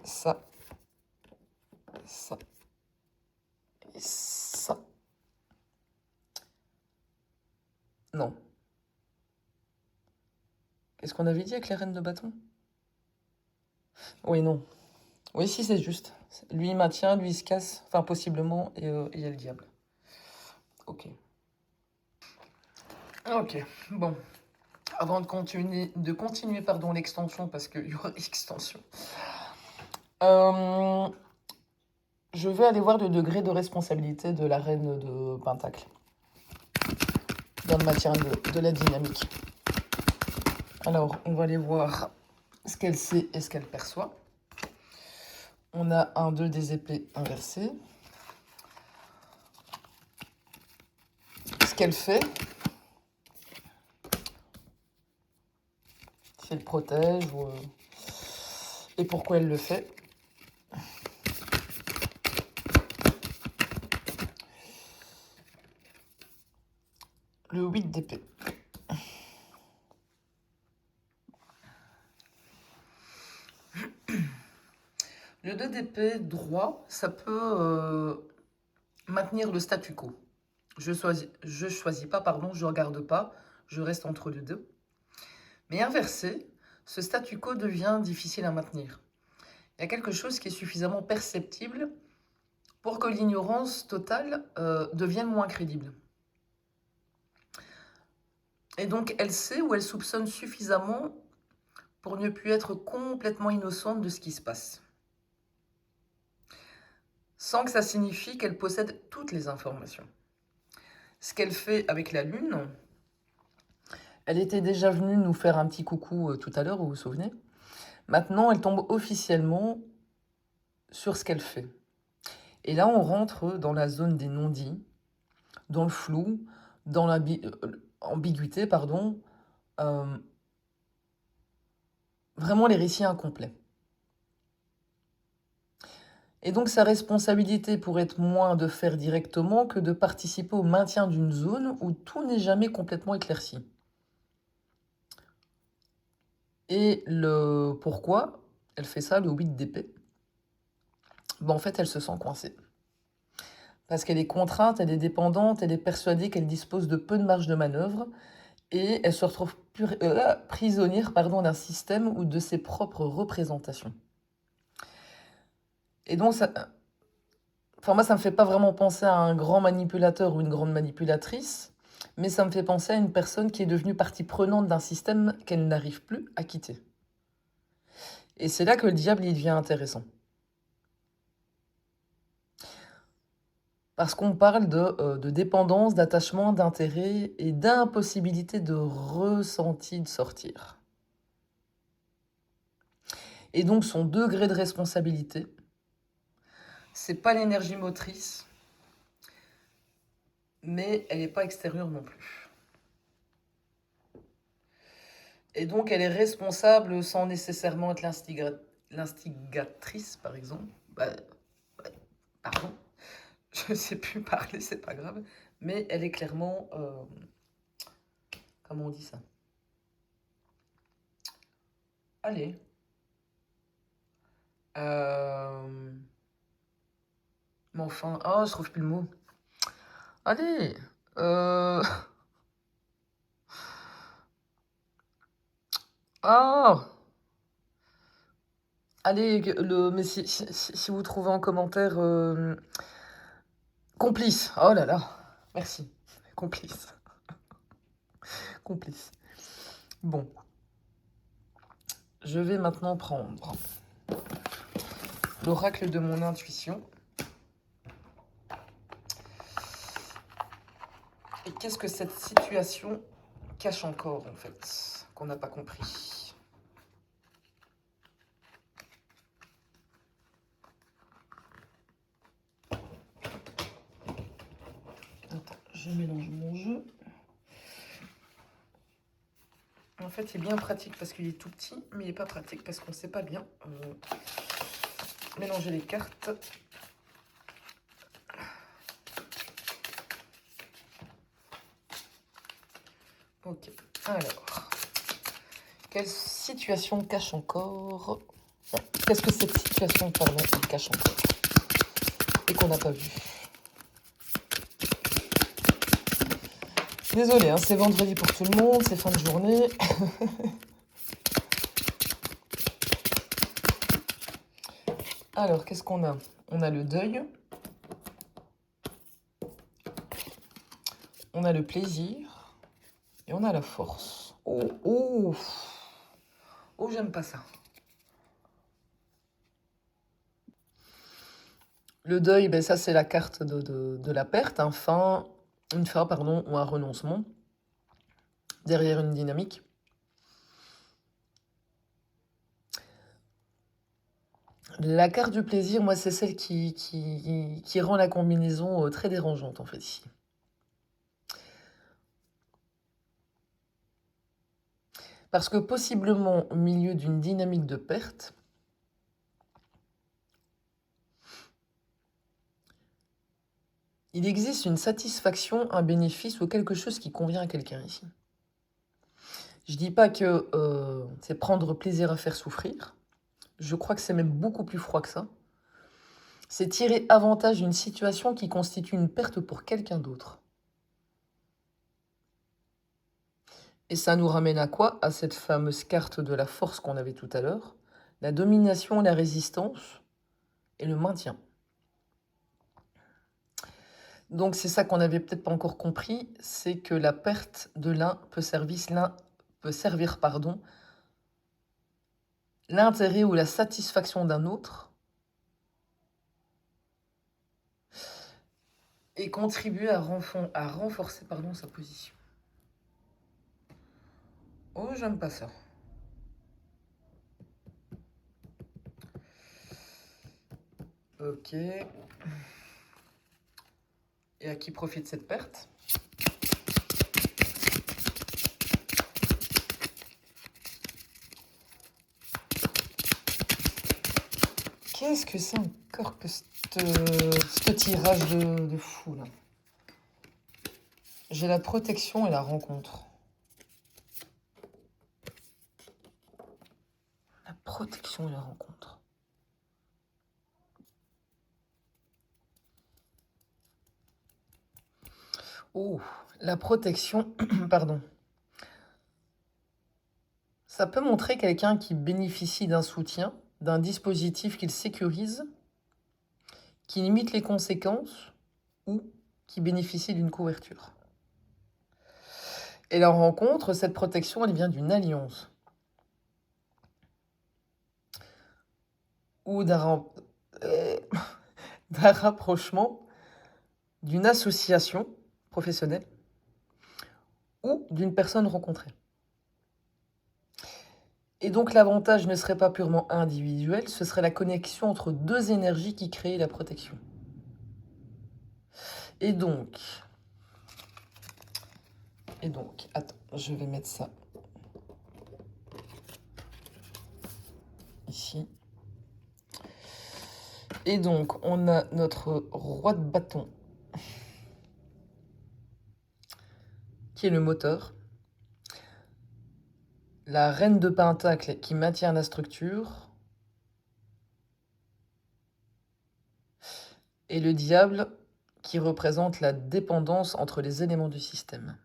Ça. Ça. Et ça. Non. Qu'est-ce qu'on avait dit avec les reines de bâton? Oui, non. Oui, si, c'est juste. Lui, il maintient, lui, il se casse. Enfin, possiblement, et il y a le diable. Ok. Ok, bon. Avant de continuer l'extension, parce qu'il y aura extension, je vais aller voir le degré de responsabilité de la reine de Pentacle dans le matière de la dynamique. Alors, on va aller voir ce qu'elle sait et ce qu'elle perçoit. On a un 2 des épées inversé. Ce qu'elle fait, si elle protège et pourquoi elle le fait. Le 8 d'épée. Le 2 d'épée droit, ça peut maintenir le statu quo. Je choisis pas, pardon, je regarde pas, je reste entre les deux. Mais inversé, ce statu quo devient difficile à maintenir. Il y a quelque chose qui est suffisamment perceptible pour que l'ignorance totale devienne moins crédible. Et donc, elle sait ou elle soupçonne suffisamment pour ne plus être complètement innocente de ce qui se passe. Sans que ça signifie qu'elle possède toutes les informations. Ce qu'elle fait avec la Lune, elle était déjà venue nous faire un petit coucou tout à l'heure, vous vous souvenez? Maintenant, elle tombe officiellement sur ce qu'elle fait. Et là, on rentre dans la zone des non-dits, dans le flou, dans l'ambiguïté, pardon, vraiment les récits incomplets. Et donc sa responsabilité pourrait être moins de faire directement que de participer au maintien d'une zone où tout n'est jamais complètement éclairci. Et le pourquoi elle fait ça, le 8 d'épée, en fait, elle se sent coincée. Parce qu'elle est contrainte, elle est dépendante, elle est persuadée qu'elle dispose de peu de marge de manœuvre et elle se retrouve prisonnière d'un système ou de ses propres représentations. Et donc, moi, ça me fait pas vraiment penser à un grand manipulateur ou une grande manipulatrice, mais ça me fait penser à une personne qui est devenue partie prenante d'un système qu'elle n'arrive plus à quitter. Et c'est là que le diable, il devient intéressant. Parce qu'on parle de dépendance, d'attachement, d'intérêt et d'impossibilité de ressenti de sortir. Et donc son degré de responsabilité, c'est pas l'énergie motrice, mais elle n'est pas extérieure non plus. Et donc elle est responsable sans nécessairement être l'instigatrice, par exemple. Pardon, je ne sais plus parler, c'est pas grave. Mais elle est clairement... comment on dit ça? Allez. Mais enfin... Oh, je trouve plus le mot. Allez. Ah. Allez, mais si vous trouvez en commentaire... complice. Oh là là. Merci. Complice. Complice. Bon. Je vais maintenant prendre l'oracle de mon intuition. Et qu'est-ce que cette situation cache encore, en fait, qu'on n'a pas compris? Attends, je mélange mon jeu. En fait, c'est bien pratique parce qu'il est tout petit, mais il n'est pas pratique parce qu'on ne sait pas bien mélanger les cartes. Ok, alors, quelle situation cache encore? Qu'est-ce que cette situation, pardon, elle cache encore et qu'on n'a pas vu? Désolée, hein, c'est vendredi pour tout le monde, c'est fin de journée. Alors, qu'est-ce qu'on a? On a le deuil. On a le plaisir. Et on a la force. Oh, oh, oh, j'aime pas ça. Le deuil, ben ça c'est la carte de la perte, une fin, pardon, ou un renoncement derrière une dynamique. La carte du plaisir, moi, c'est celle qui rend la combinaison très dérangeante, en fait, ici. Parce que possiblement, au milieu d'une dynamique de perte, il existe une satisfaction, un bénéfice ou quelque chose qui convient à quelqu'un ici. Je dis pas que c'est prendre plaisir à faire souffrir. Je crois que c'est même beaucoup plus froid que ça. C'est tirer avantage d'une situation qui constitue une perte pour quelqu'un d'autre. Et ça nous ramène à quoi? À cette fameuse carte de la force qu'on avait tout à l'heure. La domination, la résistance et le maintien. Donc c'est ça qu'on n'avait peut-être pas encore compris, c'est que la perte de l'un peut servir, pardon, l'intérêt ou la satisfaction d'un autre et contribuer à renforcer, pardon, sa position. Oh, j'aime pas ça. Ok. Et à qui profite cette perte? Qu'est-ce que c'est encore que ce tirage de fou, là? J'ai la protection et la rencontre. La protection et la rencontre. Oh, la protection, pardon. Ça peut montrer quelqu'un qui bénéficie d'un soutien, d'un dispositif qu'il sécurise, qui limite les conséquences ou qui bénéficie d'une couverture. Et la rencontre, cette protection, elle vient d'une alliance ou d'un rapprochement, d'une association professionnelle ou d'une personne rencontrée. Et donc l'avantage ne serait pas purement individuel, ce serait la connexion entre deux énergies qui créent la protection. Et donc, attends, je vais mettre ça ici. Et donc, on a notre roi de bâton, qui est le moteur. La reine de pentacle qui maintient la structure. Et le diable qui représente la dépendance entre les éléments du système.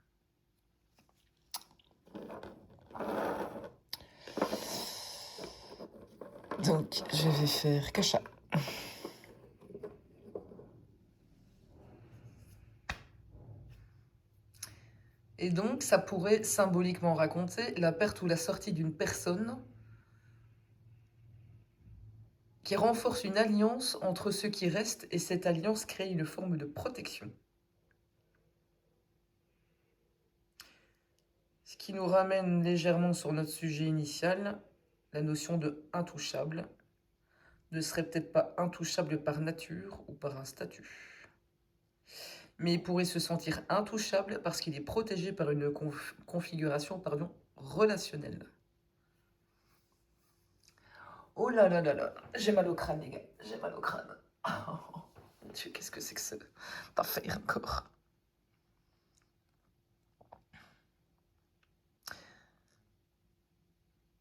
Donc, je vais faire que ça. Et donc, ça pourrait symboliquement raconter la perte ou la sortie d'une personne qui renforce une alliance entre ceux qui restent et cette alliance crée une forme de protection. Ce qui nous ramène légèrement sur notre sujet initial, la notion de intouchable ne serait peut-être pas intouchable par nature ou par un statut. Mais il pourrait se sentir intouchable parce qu'il est protégé par une configuration relationnelle. Oh là là là là, j'ai mal au crâne les gars, j'ai mal au crâne. Oh mon Dieu, qu'est-ce que c'est que ça? Pas faire encore.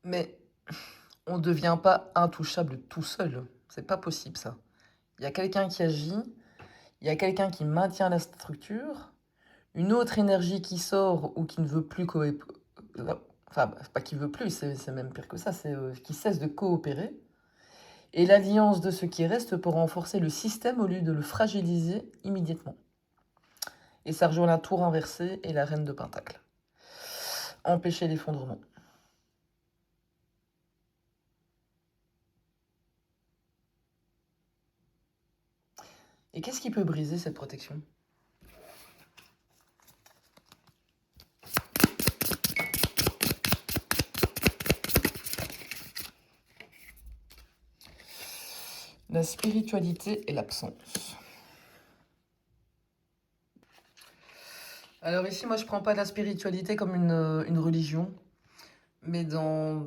Mais on ne devient pas intouchable tout seul, c'est pas possible ça. Il y a quelqu'un qui agit, il y a quelqu'un qui maintient la structure, une autre énergie qui sort ou qui ne veut plus enfin, pas qui veut plus, c'est même pire que ça, c'est qui cesse de coopérer. Et l'alliance de ce qui reste peut renforcer le système au lieu de le fragiliser immédiatement. Et ça rejoint la tour inversée et la reine de pentacle. Empêcher l'effondrement. Et qu'est-ce qui peut briser cette protection? La spiritualité et l'absence. Alors ici, moi, je prends pas la spiritualité comme une religion, mais dans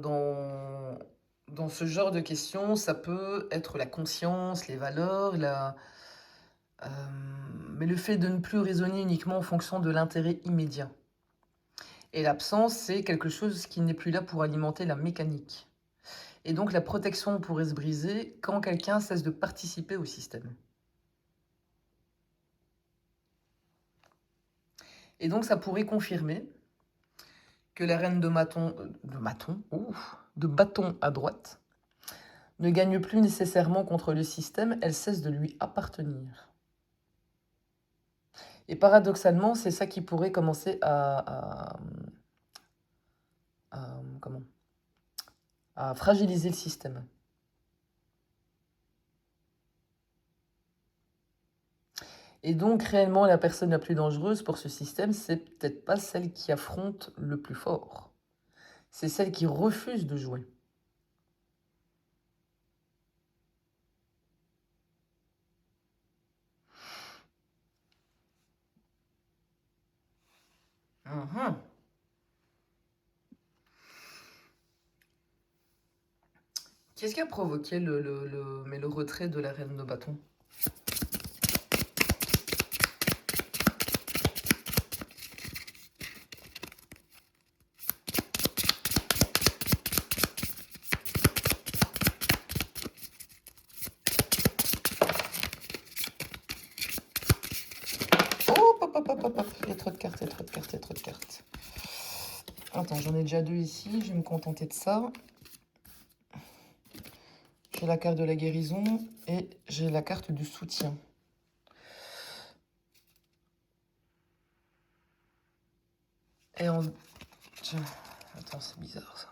ce genre de questions, ça peut être la conscience, les valeurs, mais le fait de ne plus raisonner uniquement en fonction de l'intérêt immédiat. Et l'absence, c'est quelque chose qui n'est plus là pour alimenter la mécanique. Et donc la protection pourrait se briser quand quelqu'un cesse de participer au système. Et donc ça pourrait confirmer que la reine de bâton à droite ne gagne plus nécessairement contre le système, elle cesse de lui appartenir. Et paradoxalement, c'est ça qui pourrait commencer comment, à fragiliser le système. Et donc, réellement, la personne la plus dangereuse pour ce système, c'est peut-être pas celle qui affronte le plus fort. C'est celle qui refuse de jouer. Mhm. Qu'est-ce qui a provoqué le retrait de la reine de bâton? Oh, hop, hop, hop, hop, hop. Il y a trop de cartes, il y a trop de cartes, il y a trop de cartes. Attends, j'en ai déjà deux ici, je vais me contenter de ça. J'ai la carte de la guérison et j'ai la carte du soutien. Et en... Tiens, attends, c'est bizarre ça.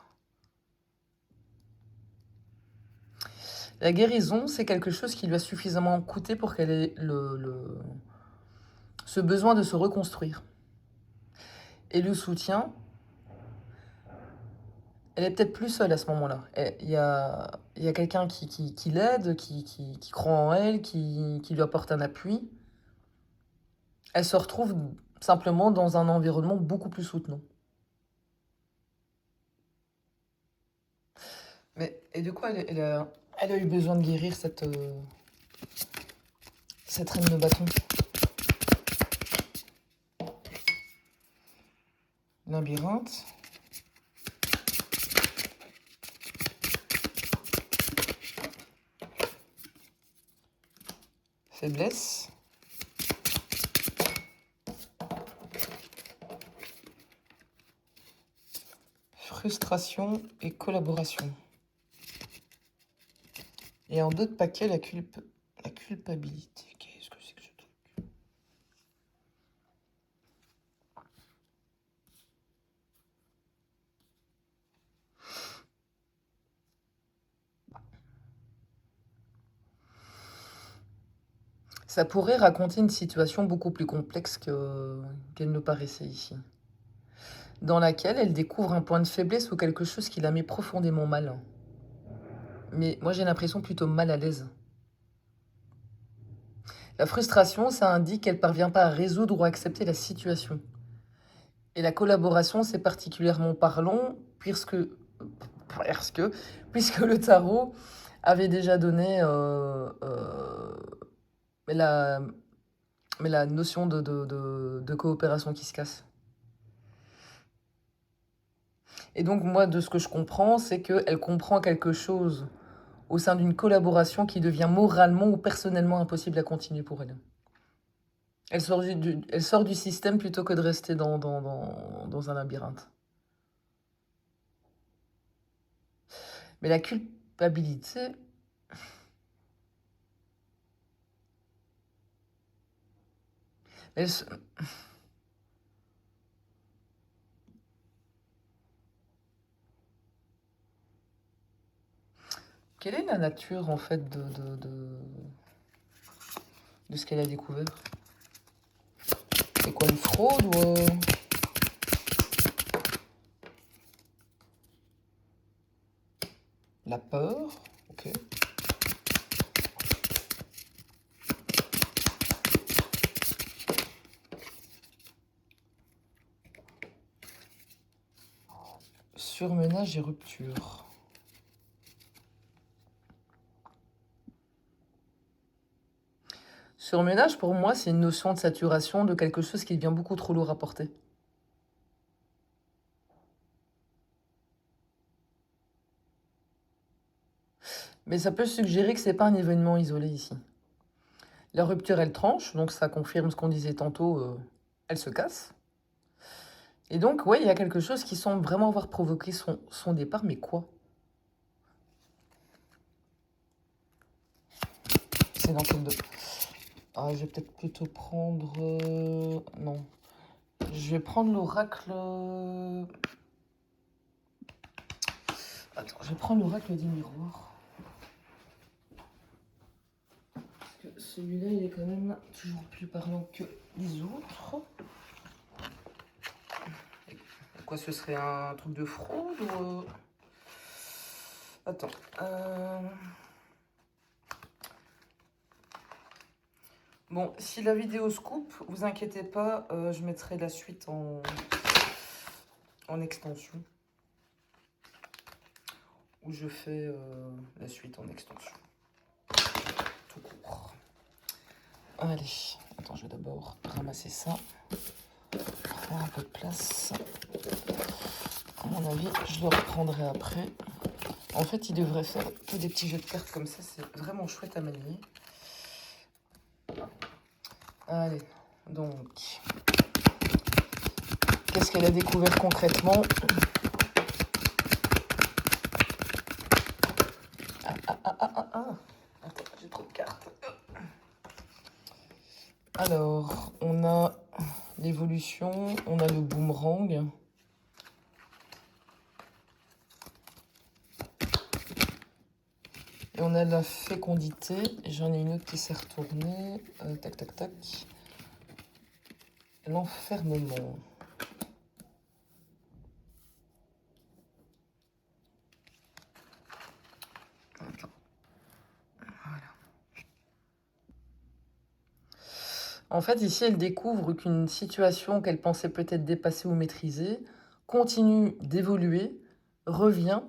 La guérison, c'est quelque chose qui lui a suffisamment coûté pour qu'elle ait ce besoin de se reconstruire. Et le soutien, elle est peut-être plus seule à ce moment-là. Il y a quelqu'un qui l'aide, qui croit en elle, qui lui apporte un appui. Elle se retrouve simplement dans un environnement beaucoup plus soutenant. Mais, et de quoi elle a eu besoin de guérir cette reine de bâton? Labyrinthe. Faiblesse. Frustration et collaboration. Et en d'autres paquets, la culpabilité. Qu'est-ce que c'est que ce truc? Ça pourrait raconter une situation beaucoup plus complexe qu'elle ne paraissait ici, dans laquelle elle découvre un point de faiblesse ou quelque chose qui la met profondément mal. Mais moi, j'ai l'impression plutôt mal à l'aise. La frustration, ça indique qu'elle ne parvient pas à résoudre ou à accepter la situation. Et la collaboration, c'est particulièrement parlant, puisque le tarot avait déjà donné la notion de coopération qui se casse. Et donc, moi, de ce que je comprends, c'est qu'elle comprend quelque chose au sein d'une collaboration qui devient moralement ou personnellement impossible à continuer pour elle. Elle sort du système plutôt que de rester dans un labyrinthe. Mais la culpabilité... Quelle est la nature, en fait, de ce qu'elle a découvert? C'est quoi, une fraude ou... La peur, ok. Surmenage et rupture. Surmenage, pour moi, c'est une notion de saturation de quelque chose qui devient beaucoup trop lourd à porter. Mais ça peut suggérer que c'est pas un événement isolé ici. La rupture, elle tranche, donc ça confirme ce qu'on disait tantôt, elle se casse. Et donc, ouais, il y a quelque chose qui semble vraiment avoir provoqué son départ, mais quoi? C'est dans quel dos? Ah, je vais peut-être plutôt prendre... non. Je vais prendre l'oracle... Attends, je vais prendre l'oracle des miroirs. Parce que celui-là, il est quand même toujours plus parlant que les autres. Quoi, ce serait un truc de fraude ou... Attends. Bon, si la vidéo se coupe, vous inquiétez pas, je mettrai la suite en extension. Où je fais la suite en extension. Tout court. Allez, attends, je vais d'abord ramasser ça. Faire un peu de place. À mon avis, je le reprendrai après. En fait, il devrait faire que des petits jeux de cartes comme ça. C'est vraiment chouette à manier. Allez, donc... Qu'est-ce qu'elle a découvert concrètement? Attends, j'ai trop de cartes. Alors, on a l'évolution, on a le boomerang. Et on a la fécondité. J'en ai une autre qui s'est retournée. Tac, tac, tac. L'enfermement. Voilà. En fait, ici, elle découvre qu'une situation qu'elle pensait peut-être dépassée ou maîtrisée continue d'évoluer, revient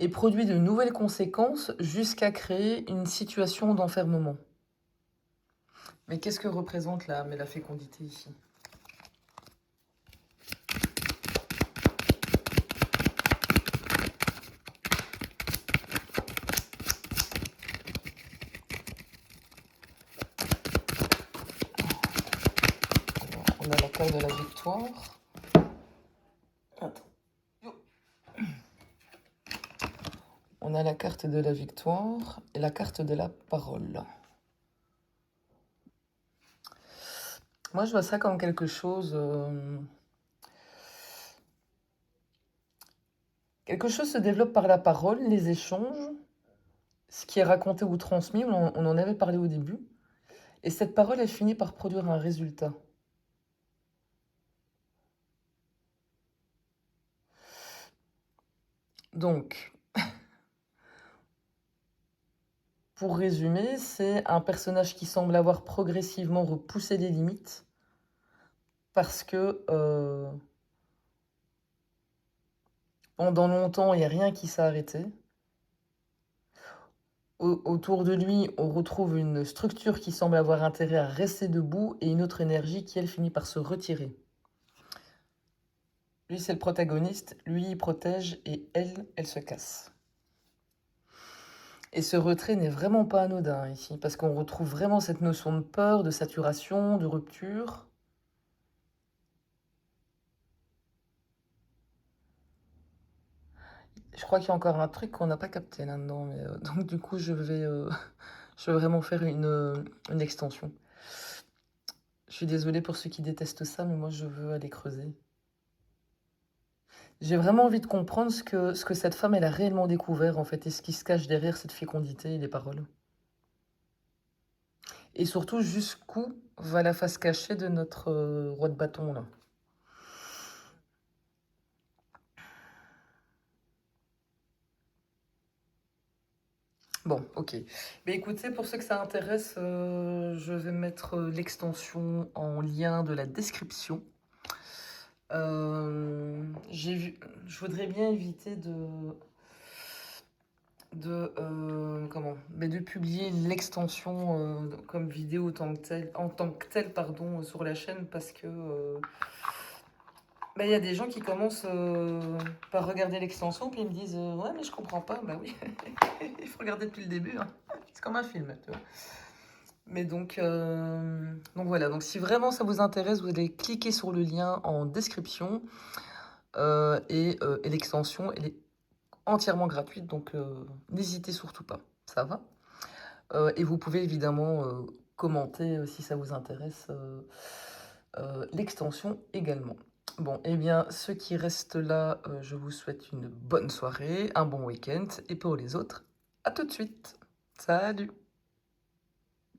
et produit de nouvelles conséquences jusqu'à créer une situation d'enfermement. Mais qu'est-ce que représente la fécondité ici? On a la carte de la victoire. Attends. On a la carte de la victoire et la carte de la parole. Moi, je vois ça comme quelque chose... quelque chose se développe par la parole, les échanges, ce qui est raconté ou transmis, on en avait parlé au début. Et cette parole, elle finit par produire un résultat. Donc, pour résumer, c'est un personnage qui semble avoir progressivement repoussé les limites parce que pendant longtemps, il n'y a rien qui s'est arrêté. Autour de lui, on retrouve une structure qui semble avoir intérêt à rester debout et une autre énergie qui, elle, finit par se retirer. Lui, c'est le protagoniste, lui, il protège et elle se casse. Et ce retrait n'est vraiment pas anodin ici, parce qu'on retrouve vraiment cette notion de peur, de saturation, de rupture. Je crois qu'il y a encore un truc qu'on n'a pas capté là-dedans, mais donc du coup, je vais vraiment faire une extension. Je suis désolée pour ceux qui détestent ça, mais moi, je veux aller creuser. J'ai vraiment envie de comprendre ce que cette femme, elle a réellement découvert, en fait, et ce qui se cache derrière cette fécondité et les paroles. Et surtout, jusqu'où va la face cachée de notre roi de bâton, là. Bon, ok. Mais écoutez, pour ceux que ça intéresse, je vais mettre l'extension en lien de la description. Je voudrais bien éviter de publier l'extension comme vidéo en tant que telle, pardon, sur la chaîne parce que il y a des gens qui commencent par regarder l'extension puis ils me disent ouais mais je comprends pas. Bah oui, il faut regarder depuis le début, hein. C'est comme un film, tu vois. Mais donc voilà, donc si vraiment ça vous intéresse, vous allez cliquer sur le lien en description, et l'extension, elle est entièrement gratuite, donc n'hésitez surtout pas, ça va? Et vous pouvez évidemment, commenter, si ça vous intéresse, l'extension également. Bon, eh bien, ceux qui restent là, je vous souhaite une bonne soirée, un bon week-end et pour les autres, à tout de suite. Salut!